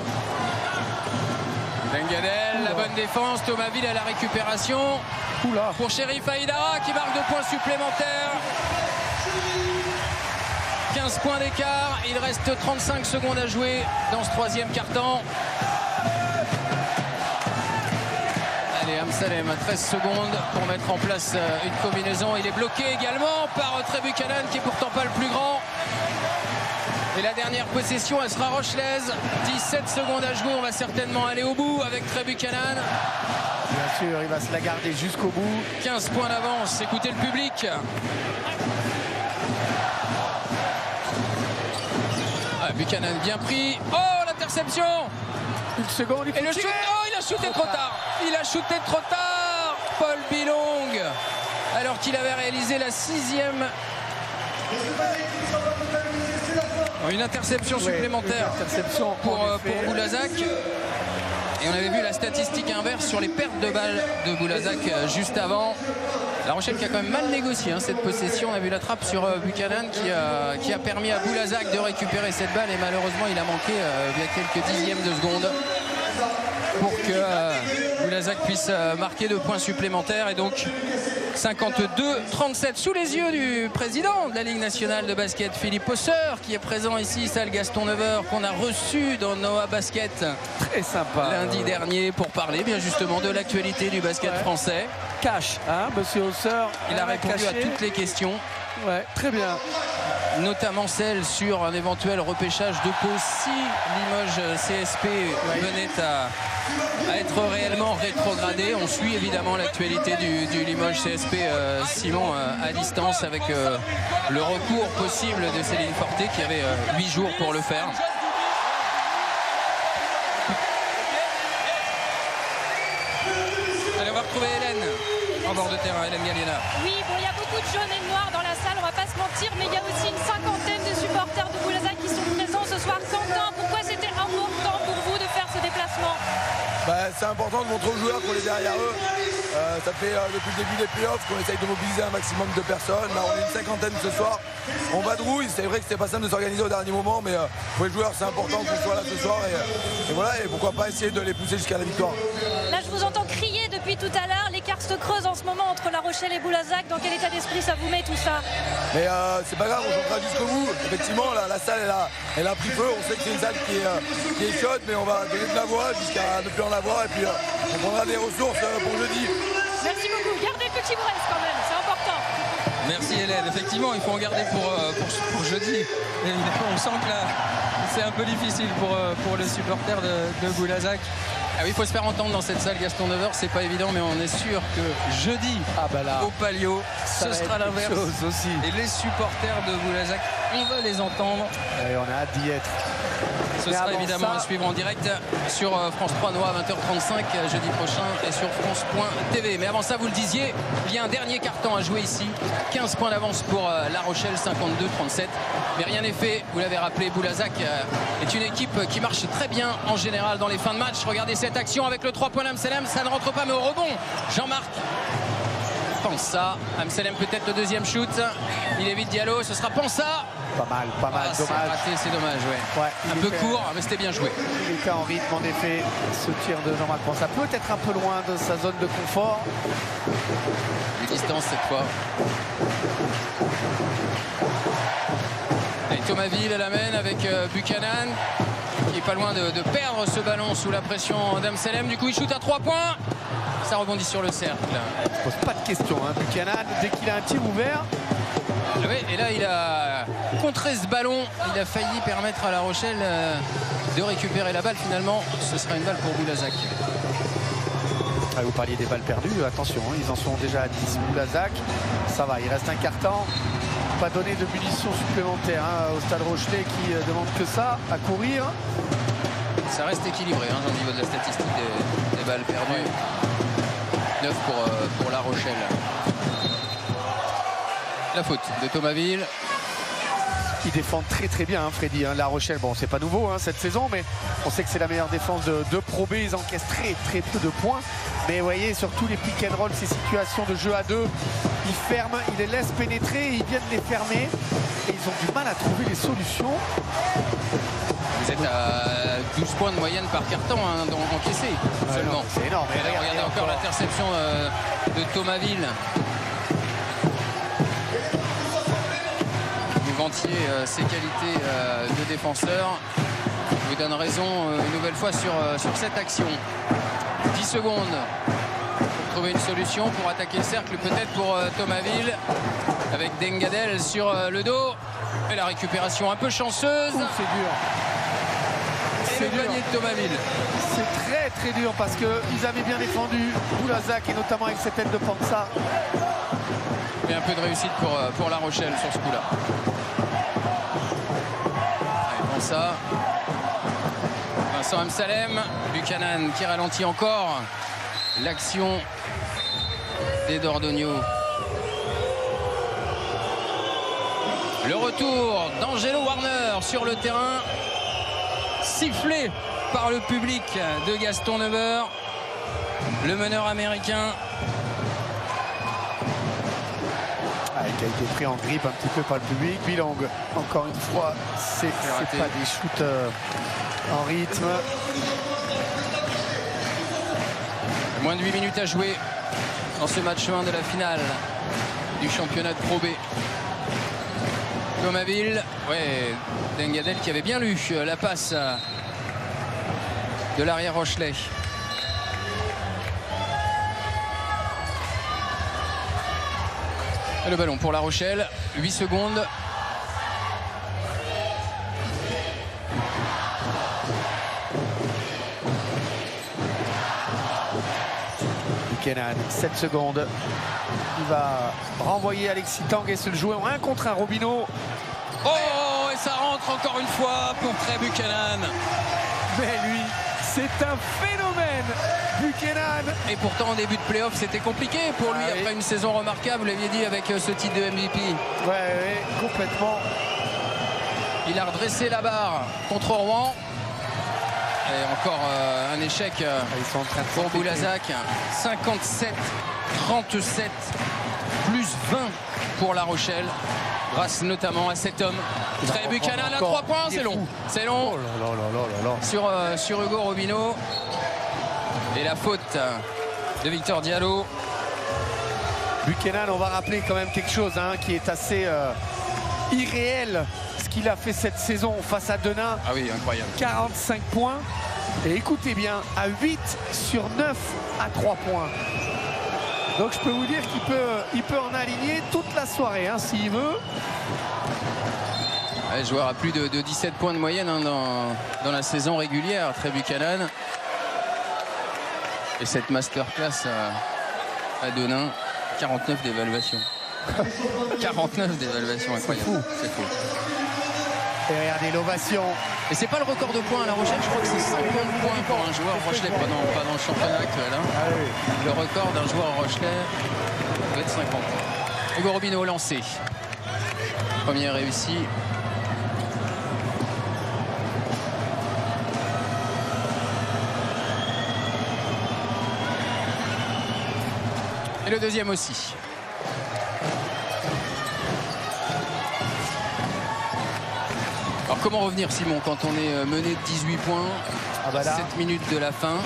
Bengadel, la bonne défense, Tomaville à la récupération. Oula. Pour Chérif Aïdara qui marque 2 points supplémentaires. 15 points d'écart, il reste 35 secondes à jouer dans ce 3e quart-temps. Allez, Amsalem à 13 secondes pour mettre en place une combinaison. Il est bloqué également par Trey Buchanan qui est pourtant pas le plus grand. Et la dernière possession, elle sera rochelaise. 17 secondes à jouer, on va certainement aller au bout avec Trey Buchanan. Bien sûr, il va se la garder jusqu'au bout. 15 points d'avance, écoutez le public. Buchanan bien pris. Oh, l'interception. Une seconde, et le shoot. Oh, il a shooté trop tard. Il a shooté trop tard. Paul Bilong. Alors qu'il avait réalisé la 6e. Une interception supplémentaire pour Boulazac. Et on avait vu la statistique inverse sur les pertes de balles de Boulazac juste avant. La Rochelle qui a quand même mal négocié cette possession. On a vu la trappe sur Buchanan qui a permis à Boulazac de récupérer cette balle. Et malheureusement, il a manqué il y a quelques dixièmes de seconde pour que Boulazac puisse marquer 2 points supplémentaires. Et donc 52-37 sous les yeux du président de la Ligue nationale de basket, Philippe Hosseur, qui est présent ici, salle Gaston Neveur, qu'on a reçu dans Noah Basket. Très sympa. Lundi dernier pour parler bien justement de l'actualité du basket français. Cash, hein, monsieur Hosseur. Il a répondu à toutes les questions. Ouais, très bien. Notamment celle sur un éventuel repêchage de Pau si Limoges CSP venait à être réellement rétrogradé. On suit évidemment l'actualité du Limoges CSP Simon à distance avec le recours possible de Céline Forté qui avait 8 jours pour le faire. Allez, on va retrouver Hélène en bord de terrain, Hélène Galliena. Oui, bon, il y a beaucoup de jaunes et de noirs dans la salle, on va pas se mentir, mais il y a aussi une cinquantaine de supporters de Boulazac qui sont présents ce soir. Quentin, pourquoi c'était important pour vous de faire ce déplacement? C'est important de montrer aux joueurs qu'on est derrière eux. Ça fait depuis le début des playoffs qu'on essaye de mobiliser un maximum de personnes. Là, on est une cinquantaine ce soir. On vadrouille. C'est vrai que c'était pas simple de s'organiser au dernier moment, mais pour les joueurs, c'est important qu'on soit là ce soir. Et voilà, et pourquoi pas essayer de les pousser jusqu'à la victoire. Là, je vous entends crier depuis tout à l'heure. L'écart se creuse en ce moment entre La Rochelle et Boulazac. Dans quel état d'esprit ça vous met tout ça? Mais c'est pas grave, on jouera jusqu'au bout. Effectivement, la salle, elle a pris feu. On sait que c'est une salle qui est chaude, mais on va donner de la voix jusqu'à ne plus en avoir. Et puis, on prendra des ressources pour jeudi. Merci beaucoup. Gardez le petit Brest quand même, c'est important. Merci Hélène. Effectivement, il faut en garder pour jeudi. Évidemment, on sent que là, c'est un peu difficile pour le supporter de Boulazac. Ah oui, il faut se faire entendre dans cette salle, Gaston Nevers, c'est pas évident, mais on est sûr que jeudi, au Palio, ce sera l'inverse. Aussi. Et les supporters de Boulazac, on va les entendre. Et on a hâte d'y être. Ce sera évidemment à suivre en direct sur France 3 Noix à 20h35 jeudi prochain et sur France.tv. Mais avant ça, vous le disiez, il y a un dernier carton à jouer ici. 15 points d'avance pour La Rochelle, 52-37. Mais rien n'est fait, vous l'avez rappelé, Boulazac est une équipe qui marche très bien en général dans les fins de match. Regardez cette action avec le 3 points d'Amselem, ça ne rentre pas, mais au rebond, Jean-Marc Pensa. Amselem peut-être le deuxième shoot. Il évite Diallo, ce sera Pensa. Pas mal, dommage. C'est dommage, ouais. Un peu court, mais c'était bien joué. Il était en rythme, en effet, ce tir de Jean-Marc Pensa. Peut-être un peu loin de sa zone de confort. Les distances cette fois. Et Thomasville l'amène avec Buchanan, qui est pas loin de perdre ce ballon sous la pression d'Amselem. Du coup, il shoot à 3 points. Ça rebondit sur le cercle. Il ne pose pas de questions, hein, Buchanan. Dès qu'il a un tir ouvert. Oui, et là, il a contré ce ballon. Il a failli permettre à La Rochelle de récupérer la balle. Finalement, ce sera une balle pour Boulazac. Vous parliez des balles perdues. Attention, hein, ils en sont déjà à 10 Boulazac. Ça va, il reste un quart-temps. Pas donné de munitions supplémentaires au Stade Rochelais qui demande que ça, à courir. Ça reste équilibré au niveau de la statistique des balles perdues. 9 pour La Rochelle. La faute de Thomasville. Ils défendent très bien, hein, Freddy. La Rochelle, bon, c'est pas nouveau cette saison, mais on sait que c'est la meilleure défense de Pro B. Ils encaissent très peu de points. Mais vous voyez, surtout les pick and roll, ces situations de jeu à deux, ils ferment, ils les laissent pénétrer, ils viennent les fermer. Et ils ont du mal à trouver les solutions. Vous êtes à 12 points de moyenne par carton encaissé seulement. C'est énorme. Regardez encore l'interception de Thomasville. Vous vantiez ses qualités de défenseur. Je vous donne raison une nouvelle fois sur cette action. 10 secondes pour trouver une solution, pour attaquer le cercle, peut-être pour Thomasville. Avec Dengadel sur le dos. Et la récupération un peu chanceuse. C'est dur. Et le panier de Thomasville. C'est très dur parce qu'ils avaient bien défendu Boulazac et notamment avec cette aide de Pensa. Et un peu de réussite pour La Rochelle sur ce coup-là. Allez, Pensa. Vincent Amselem. Buchanan qui ralentit encore l'action des Dordogno. Le retour d'Angelo Warner sur le terrain. Sifflé par le public de Gaston Nevers. Le meneur américain. Qui a été pris en grippe un petit peu par le public. Bilong, encore une fois, c'est pas des shoots en rythme. Moins de 8 minutes à jouer dans ce match 1 de la finale du championnat de Pro B. Thomasville, ouais, Dengadel qui avait bien lu la passe de l'arrière Rochelais. Et le ballon pour La Rochelle, 8 secondes. Buchanan, 7 secondes. Il va renvoyer Alexis Tang et se le jouer en 1 contre 1 Robineau. Oh, et ça rentre encore une fois pour Trey Buchanan. Mais lui, C'est un phénomène, Buchanan. Et pourtant, en début de play-off, c'était compliqué pour lui après une saison remarquable, vous l'aviez dit, avec ce titre de MVP. Ouais, complètement. Il a redressé la barre contre Rouen. Et encore un échec Ils sont en train de pour Boulazac. 57-37, plus 20 pour La Rochelle, grâce notamment à cet homme. Très Buchanan à 3 points, c'est long. C'est long. Oh là. Sur Hugo Robineau. Et la faute de Victor Diallo. Buchanan, on va rappeler quand même quelque chose qui est assez irréel. Ce qu'il a fait cette saison face à Denain. Ah oui, incroyable. 45 points. Et écoutez bien, à 8 sur 9 à 3 points. Donc je peux vous dire qu'il peut en aligner toute la soirée s'il veut. Le joueur a plus de 17 points de moyenne dans la saison régulière, Trey Buchanan. Et cette masterclass à Denain, 49 d'évaluation. 49 d'évaluation, incroyable. C'est fou. Et regardez l'ovation. Et c'est pas le record de points à La Rochelle, je crois que c'est 50 points pour un joueur Rochelais, pas dans le championnat actuel. Le record d'un joueur Rochelais doit être 50 points. Hugo Robineau lancé. Première réussi. Et le deuxième aussi. Alors comment revenir, Simon, quand on est mené de 18 points, 7 minutes de la fin?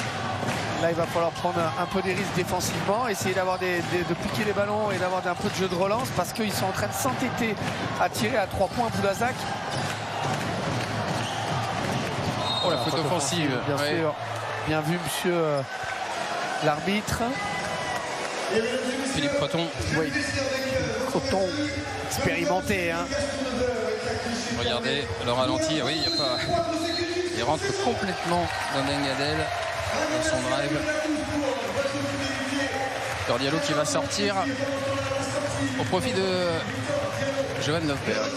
Là, il va falloir prendre un peu des risques défensivement, essayer d'avoir de piquer les ballons et d'avoir un peu de jeu de relance, parce qu'ils sont en train de s'entêter à tirer à 3 points Boulazac. Oh, la faute offensive. Bien sûr. Bien vu, monsieur l'arbitre. Philippe Croton. Oui. Croton expérimenté. Regardez le ralenti. Oui, il n'y a pas. Il rentre complètement dans Dengadel, dans son drive. Diallo qui va sortir au profit de Johan Löfberg.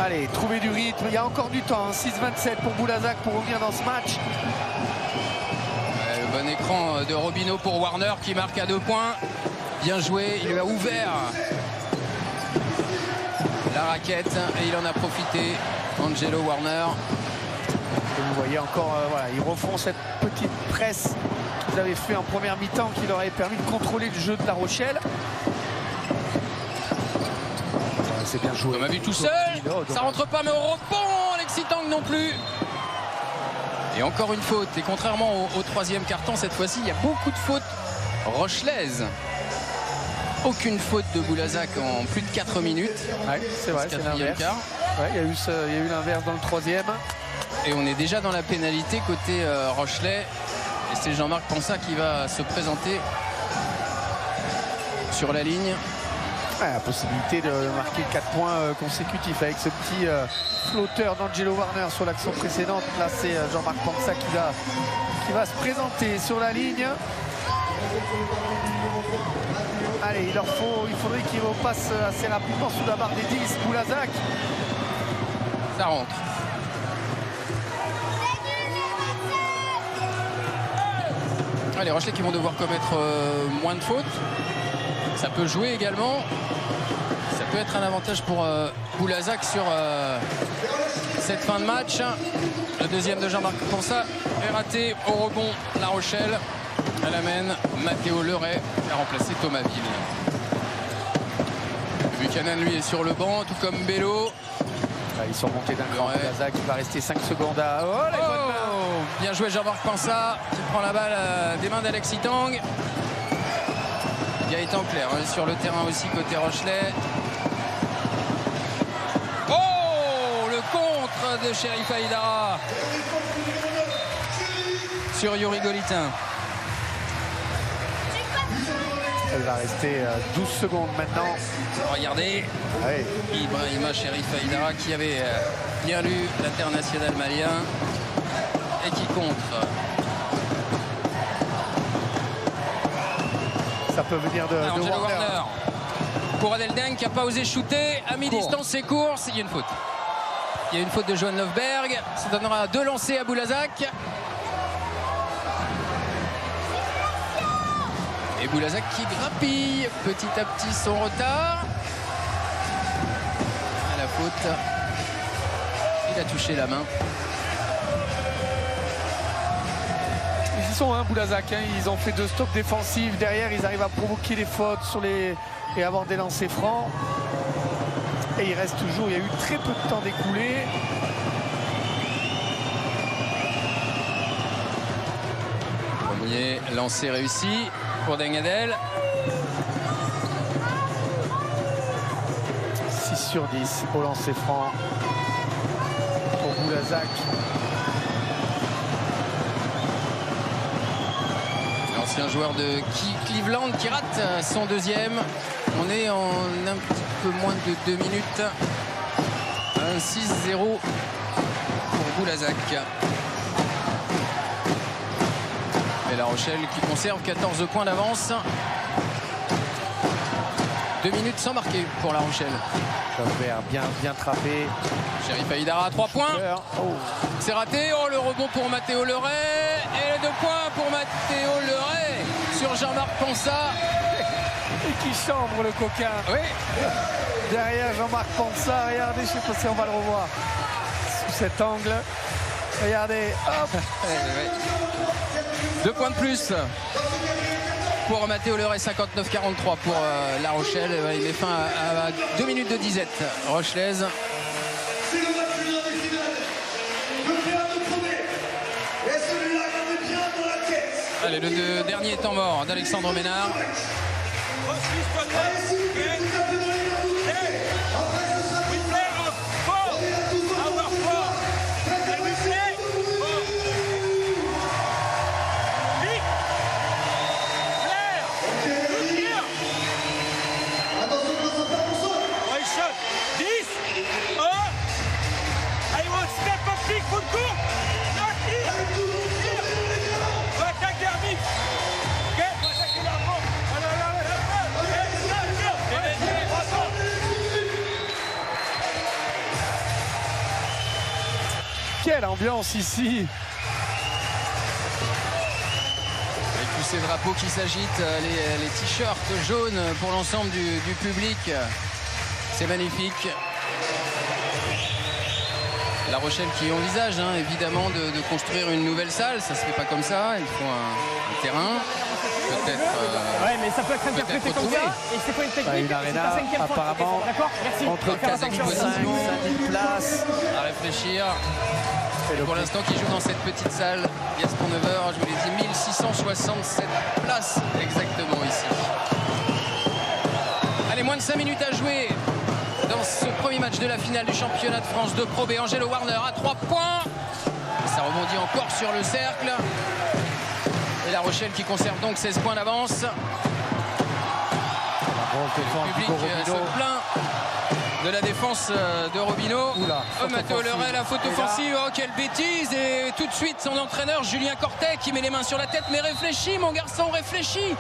Allez, trouver du rythme. Il y a encore du temps. 6-27 pour Boulazac pour revenir dans ce match. Le bon écran de Robineau pour Warner qui marque à 2 points. Bien joué. Il lui a ouvert la raquette et il en a profité. Angelo Warner. Et vous voyez encore, ils refont cette petite presse qu'ils avaient fait en première mi-temps qui leur avait permis de contrôler le jeu de La Rochelle. C'est bien joué. On a vu tout seul. Ça rentre pas, mais au rebond, Alexis Tang non plus. Et encore une faute. Et contrairement au troisième quart-temps, cette fois-ci, il y a beaucoup de fautes rochelaises. Aucune faute de Boulazac en plus de 4 minutes. Ouais, c'est vrai, c'est l'inverse. Ouais, il y a eu l'inverse dans le troisième. Et on est déjà dans la pénalité côté Rochelais. Et c'est Jean-Marc Pensat qui va se présenter sur la ligne. La possibilité de marquer 4 points consécutifs avec ce petit flotteur d'Angelo Warner sur l'action précédente. Là, c'est Jean-Marc Pensat qui va se présenter sur la ligne. Allez, il faudrait qu'il repasse assez rapidement sous la barre des 10. Boulazac. Ça rentre. Les Rochelais qui vont devoir commettre moins de fautes. Ça peut jouer également. Ça peut être un avantage pour Boulazac sur cette fin de match. Le deuxième de Jean-Marc Pensat est raté au rebond. La Rochelle. Elle amène Mathéo Leray à remplacer Thomas Ville. Buchanan, lui, est sur le banc, tout comme Bello. Ils sont montés d'un cran. Boulazac qui va rester 5 secondes à... Bien joué Jean-Marc Pensat qui prend la balle des mains d'Alexis Tang. Gaëtan Clair sur le terrain aussi côté Rochelais. Oh, le contre de Chérif Haïdara sur Yuri Golitin. Elle va rester 12 secondes maintenant. Regardez, Ibrahima Chérif Haïdara qui avait bien lu l'international malien et qui contre. Ça peut venir de Warner. pour Adelden qui n'a pas osé shooter. À mi-distance, c'est course. Il y a une faute. Il y a une faute de Johan Löfberg. Ça donnera 2 lancers à Boulazac. Et Boulazac qui grappille petit à petit son retard. À la faute. Il a touché la main. Ils y sont, hein, Boulazac. Hein. Ils ont fait 2 stops défensifs. Derrière, ils arrivent à provoquer les fautes sur les... et avoir des lancers francs. Et il reste toujours, il y a eu très peu de temps d'écoulé. Premier lancer réussi pour Dengadel. 6 sur 10 au lancer franc pour Boulazac. L'ancien joueur de Cleveland qui rate son deuxième. On est en un petit peu moins de 2 minutes. 6-0 pour Boulazac. Et La Rochelle qui conserve 14 points d'avance. 2 minutes sans marquer pour La Rochelle. Bien trappé. Sherif Aïdara à 3 points. Oh. C'est raté. Oh, le rebond pour Matteo Leray. Et les 2 points pour Matteo Leray sur Jean-Marc Pansa. Et qui chambre le coquin. Oui. Derrière Jean-Marc Pansa. Regardez, je ne sais pas si on va le revoir sous cet angle. Regardez. Hop. 2 points de plus pour Matteo Leray, 59-43 pour La Rochelle. Il met fin à 2 minutes de disette rochelaise. Allez, le dernier temps mort d'Alexandre Ménard. Quelle ambiance ici! Avec tous ces drapeaux qui s'agitent, les t-shirts jaunes pour l'ensemble du public. C'est magnifique. La Rochelle qui envisage évidemment de construire une nouvelle salle. Ça se fait pas comme ça. Il faut un terrain. Peut-être. Ouais, mais ça peut être interprété comme ça. Et c'est pas une technique. Une arena, apparemment, d'accord, merci. entre 4 et 5 places. À réfléchir. Et pour l'instant, qui joue dans cette petite salle, Gaston Neveur, je vous l'ai dit, 1667 places exactement ici. Allez, moins de 5 minutes à jouer dans ce premier match de la finale du championnat de France de Pro B. Angelo Warner à 3 points. Et ça rebondit encore sur le cercle. Et La Rochelle qui conserve donc 16 points d'avance. Le public se plaint de la défense de Robineau. Matteo Leray, la faute offensive. Oh, quelle bêtise! Et tout de suite, son entraîneur Julien Cortet qui met les mains sur la tête. Mais réfléchis, mon garçon, réfléchis!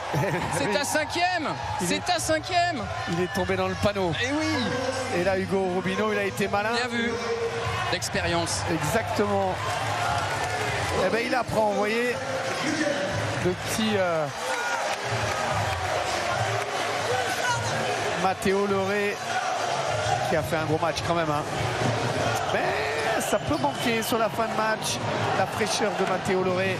C'est ta 5e! C'est ta 5e! Il est tombé dans le panneau. Et oui! Et là, Hugo Robineau, il a été malin. Bien vu. D'expérience. Exactement. Eh bien, il apprend, vous voyez, le petit Matteo Leray qui a fait un gros match quand même. Mais ça peut manquer sur la fin de match, la fraîcheur de Matteo Leray.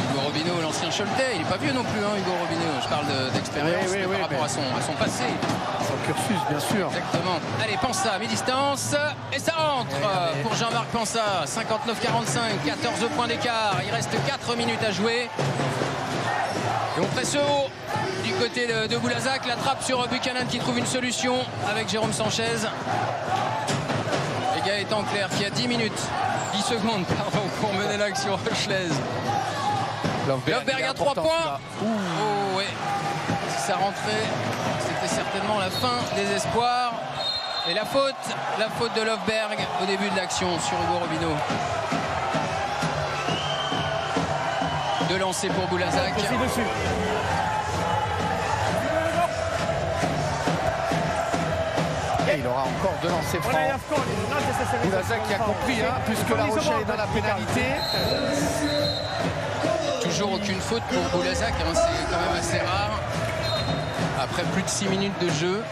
Hugo Robineau, l'ancien Choletais, il n'est pas vieux non plus, Hugo Robineau. Je parle d'expérience par rapport à son passé. Son cursus, bien sûr. Exactement. Allez, Pansa, mi-distance. Et ça rentre pour Jean-Marc Pansa. 59-45, 14 points d'écart. Il reste 4 minutes à jouer. Et on presse haut du côté de Boulazac. La trappe sur Buchanan qui trouve une solution avec Jérôme Sanchez. Et Gaëtan Clerc qui a 10 minutes, 10 secondes pardon, pour mener l'action rochelaise. Löfberg à 3 points. Oh ouais. Si ça rentrait, c'était certainement la fin des espoirs. Et la faute de Löfberg au début de l'action sur Hugo Robineau. De lancer pour Boulazac. Et il aura encore 2 lancers francs. Boulazac qui a compris, hein, puisque La Rochelle est dans la pénalité. Toujours aucune faute pour Boulazac, hein, c'est quand même assez rare. Après plus de 6 minutes de jeu.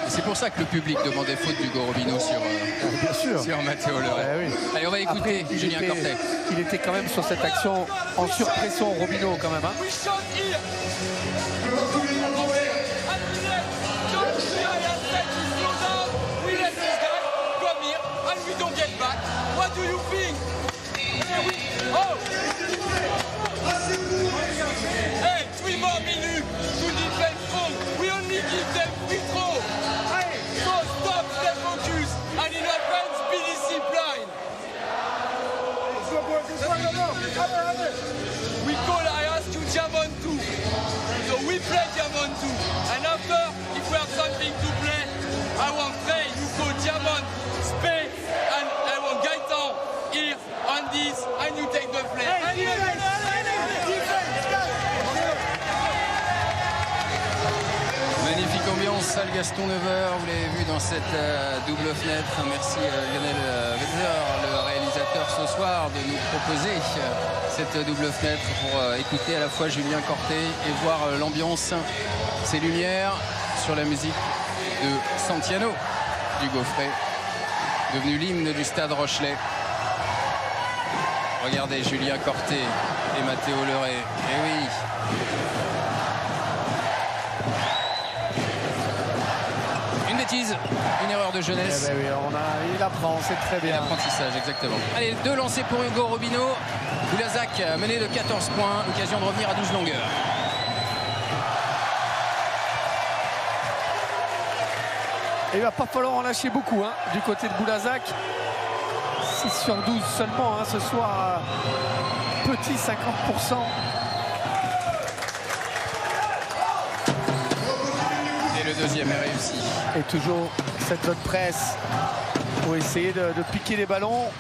C'est pour ça que le public demandait faute d'Hugo Robino sur Matteo Leray. Oui. Allez, on va écouter Julien Cortet. Il était quand même sur cette action en surpression, Robino quand même. Hein. What do you think? Oh! Hey, 3 more minutes to defend strong. We only give them 3 throws. So stop, stay focused, and in advance, be disciplined. We call Arias to jam on 2. So we play jam on 2. And after, if we have something to play, I want Trey, you go jam on, Spey, and I want Gaëtan here on this, and you take the play. Magnifique ambiance, salle Gaston Neveur, vous l'avez vu dans cette double fenêtre. Merci Lionel Wetzer, le réalisateur ce soir, de nous proposer cette double fenêtre pour écouter à la fois Julien Cortet et voir l'ambiance, ces lumières sur la musique de Santiano du Gaufret, devenu l'hymne du Stade Rochelais. Regardez Julien Cortet et Matteo Leray. Eh oui. Une bêtise, une erreur de jeunesse. Eh ben oui, il apprend, c'est très bien. L'apprentissage, exactement. Allez, 2 lancés pour Hugo Robino. Boulazac mené de 14 points, occasion de revenir à 12 longueurs. Et il va pas falloir en lâcher beaucoup hein, du côté de Boulazac. 6 sur 12 seulement hein, ce soir. Petit 50%. Et le deuxième est réussi. Et toujours cette zone presse pour essayer de piquer les ballons.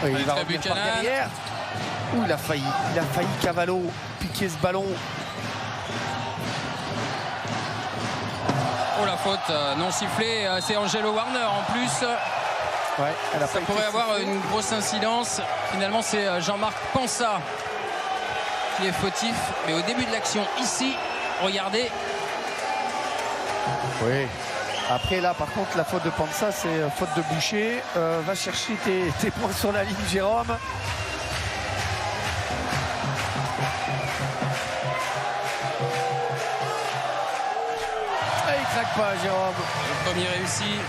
Oui, il va revenir par derrière. Ouh, il a failli Cavallo piquer ce ballon. Oh, la faute non sifflée, c'est Angelo Warner en plus. Ouais, ça pourrait avoir une grosse incidence. Finalement, c'est Jean-Marc Pansa qui est fautif. Mais au début de l'action, ici, regardez. Oui. Après, là, par contre, la faute de Pansa, c'est faute de Boucher. Va chercher tes points sur la ligne, Jérôme. Il craque pas, Jérôme. Le premier réussi.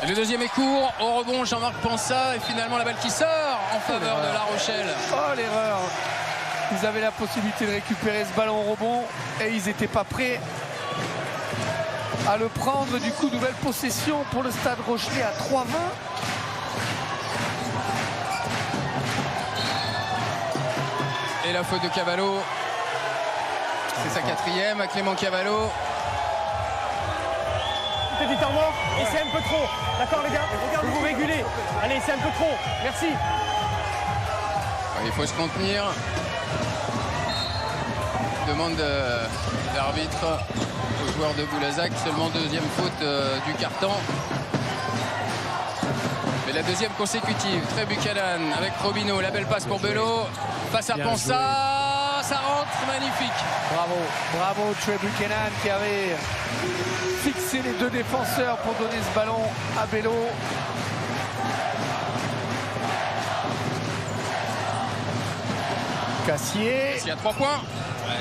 Et le deuxième est court. Au rebond, Jean-Marc Pansa. Et finalement, la balle qui sort en faveur de La Rochelle. Oh, l'erreur. Ils avaient la possibilité de récupérer ce ballon au rebond. Et ils n'étaient pas prêts à le prendre. Du coup, nouvelle possession pour le Stade Rochelais à 3-20. Et la faute de Cavallo. C'est sa 4e à Clément Cavallo. Petit temps mort, et c'est un peu trop. D'accord les gars, vous régulez. Allez, c'est un peu trop. Merci. Il faut se contenir. Demande d'arbitre aux joueurs de Boulazac. Seulement deuxième faute du carton. Mais la deuxième consécutive. Trey Buchanan avec Robino. La belle passe pour Belot. Face à Pansa. Ça rentre, magnifique. Bravo Trey Buchanan qui avait fixé les 2 défenseurs pour donner ce ballon à Belot. Cassier. Il y a 3 points.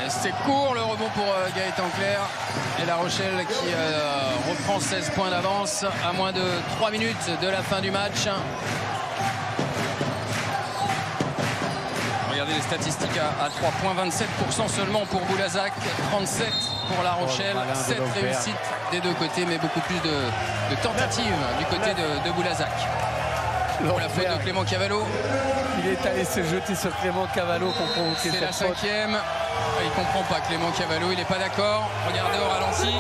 C'est court, le rebond pour Gaëtan Clerc. Et La Rochelle qui reprend 16 points d'avance à moins de 3 minutes de la fin du match. Regardez les statistiques à 3 points, 27% seulement pour Boulazac, 37 pour La Rochelle, 7 réussites des deux côtés, mais beaucoup plus de tentatives du côté de Boulazac. Pour la faute de Clément Cavallo. Il est allé se jeter sur Clément Cavallo pour provoquer cette faute. C'est la 5e. Il comprend pas Clément Cavallo, il n'est pas d'accord. Regardez au ralenti.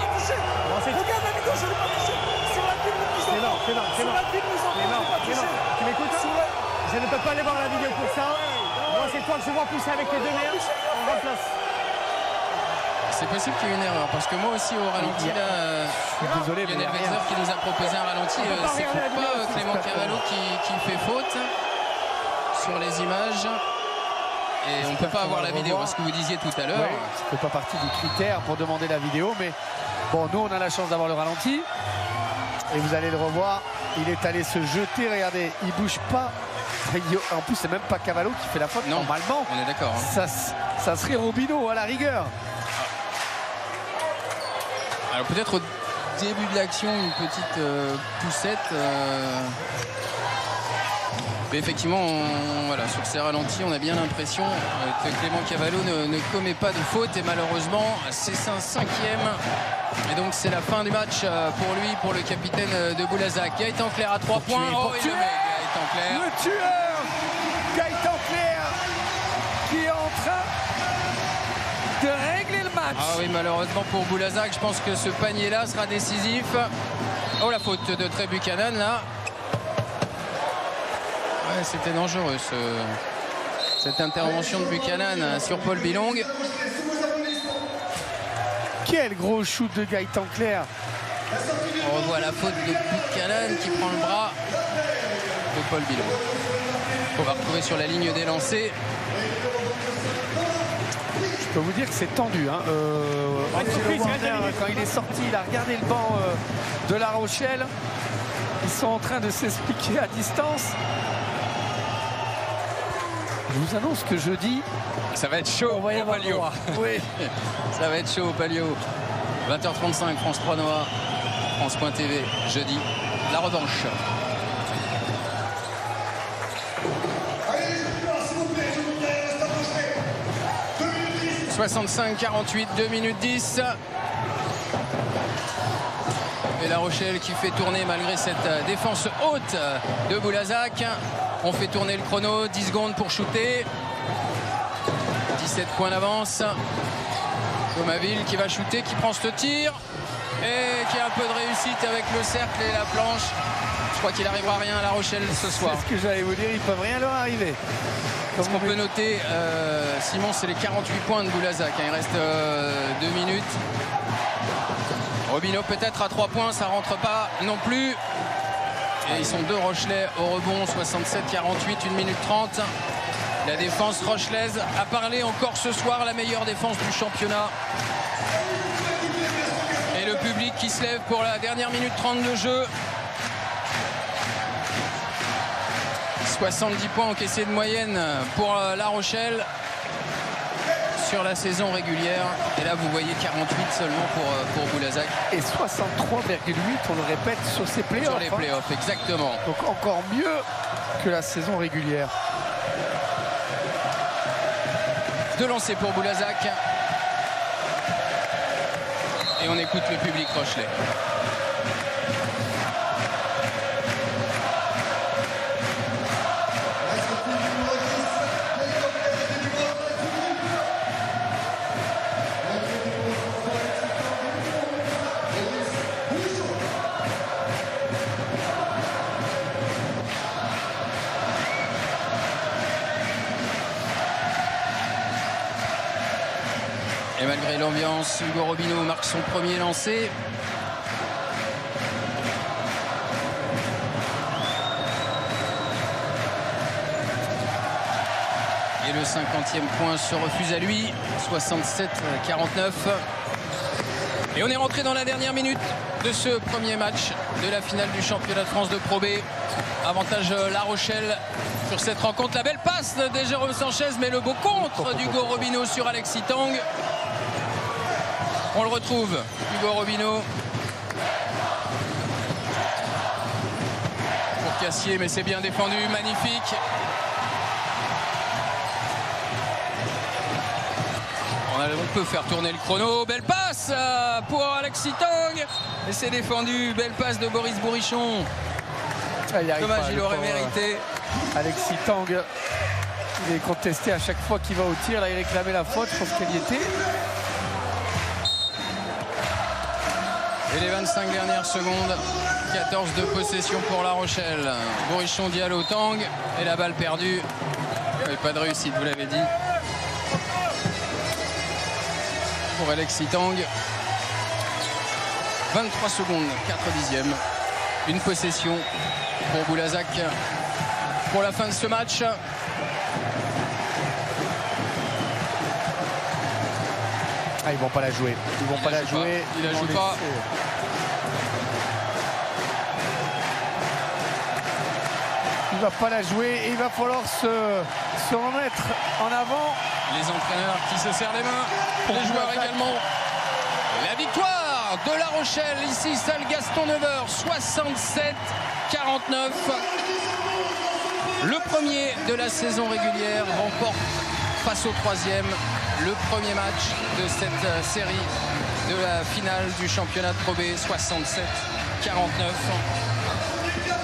C'est mort. Tu m'écoutes? Je ne peux pas aller voir la vidéo pour ça. Moi, c'est toi que je vois pousser avec les deux mains. On remplace. C'est possible qu'il y ait une erreur parce que moi aussi au ralenti là, Je suis désolé, mais Lionel Wexler qui nous a proposé un ralenti, c'est pas Clément Cavallo qui fait faute sur les images. Et on ne peut pas avoir la vidéo, ce que vous disiez tout à l'heure. Oui, ça ne fait pas partie du critère pour demander la vidéo, mais bon, nous on a la chance d'avoir le ralenti. Et vous allez le revoir, il est allé se jeter, regardez, il bouge pas. En plus, c'est même pas Cavallo qui fait la faute, non, normalement. On est d'accord. Hein. Ça serait Robineau à la rigueur. Alors peut-être au début de l'action, une petite poussette. Mais effectivement, voilà, sur ces ralentis, on a bien l'impression que Clément Cavallo ne commet pas de faute. Et malheureusement, c'est un 5e. Et donc c'est la fin du match pour lui, pour le capitaine de Boulazac. Gaëtan Clerc à 3 points. Oh, il le met, Gaëtan Clerc. Le tueur, Gaëtan Clerc, qui est en train de régler le match. Ah oui, malheureusement pour Boulazac, je pense que ce panier-là sera décisif. Oh, la faute de Trey Buchanan, là. Ouais, c'était dangereux, cette intervention de Buchanan sur Paul Bilong. Quel gros shoot de Gaëtan Clerc. On revoit la faute de Buchanan qui prend le bras de Paul Bilong. On va retrouver sur la ligne des lancers. Je peux vous dire que c'est tendu. Hein. Angelo Warner, quand il est sorti, il a regardé le banc de La Rochelle. Ils sont en train de s'expliquer à distance. Je vous annonce que jeudi, ça va être chaud au Palio. Oui. Ça va être chaud au Palio. 20h35, France 3 Noah, France.tv, jeudi, la revanche. « 65-48, 2 minutes 10. Et La Rochelle qui fait tourner malgré cette défense haute de Boulazac. On fait tourner le chrono, 10 secondes pour shooter. 17 points d'avance. Comaville qui va shooter, qui prend ce tir. Et qui a un peu de réussite avec le cercle et la planche. Je crois qu'il n'arrivera rien à La Rochelle ce soir. C'est ce que j'allais vous dire, ils ne peuvent rien leur arriver. Ce qu'on peut noter, Simon, c'est les 48 points de Boulazac. Il reste 2 minutes. Robineau peut-être à 3 points, ça rentre pas non plus. Et ils sont deux Rochelais au rebond, 67-48, 1 minute 30. La défense rochelaise a parlé encore ce soir, la meilleure défense du championnat. Et le public qui se lève pour la dernière minute 30 de jeu. 70 points encaissés de moyenne pour La Rochelle sur la saison régulière. Et là, vous voyez 48 seulement pour Boulazac. Et 63,8, on le répète, sur ces playoffs. Sur les playoffs, exactement. Donc encore mieux que la saison régulière. 2 lancers pour Boulazac. Et on écoute le public rochelais. Et malgré l'ambiance, Hugo Robineau marque son premier lancer. Et le 50e point se refuse à lui, 67-49. Et on est rentré dans la dernière minute de ce premier match de la finale du championnat de France de Pro B. Avantage La Rochelle sur cette rencontre. La belle passe de Jérôme Sanchez, mais le beau contre d'Hugo Robineau sur Alexis Tang. On le retrouve, Hugo Robineau. Pour Cassier, mais c'est bien défendu, magnifique. On peut faire tourner le chrono. Belle passe pour Alexis Tang. Et c'est défendu. Belle passe de Boris Bourichon. Dommage, il aurait mérité. Alexis Tang, il est contesté à chaque fois qu'il va au tir. Là, il réclamait la faute. Je pense qu'elle y était. Et les 25 dernières secondes, 14 de possession pour La Rochelle. Bourichon Diallo Tang et la balle perdue. Et pas de réussite, vous l'avez dit. Pour Alexis Tang. 23 secondes, 4 dixièmes. Une possession pour Boulazac pour la fin de ce match. Ah, ils vont pas la jouer. Ils vont pas la jouer. Il la joue pas. Il va pas la jouer et il va falloir se remettre en avant. Les entraîneurs qui se serrent les mains. Les joueurs également. La victoire de La Rochelle, ici, salle Gaston Neveur, 67-49. Le premier de la saison régulière remporte face au troisième le premier match de cette série de la finale du championnat de Pro B, 67-49.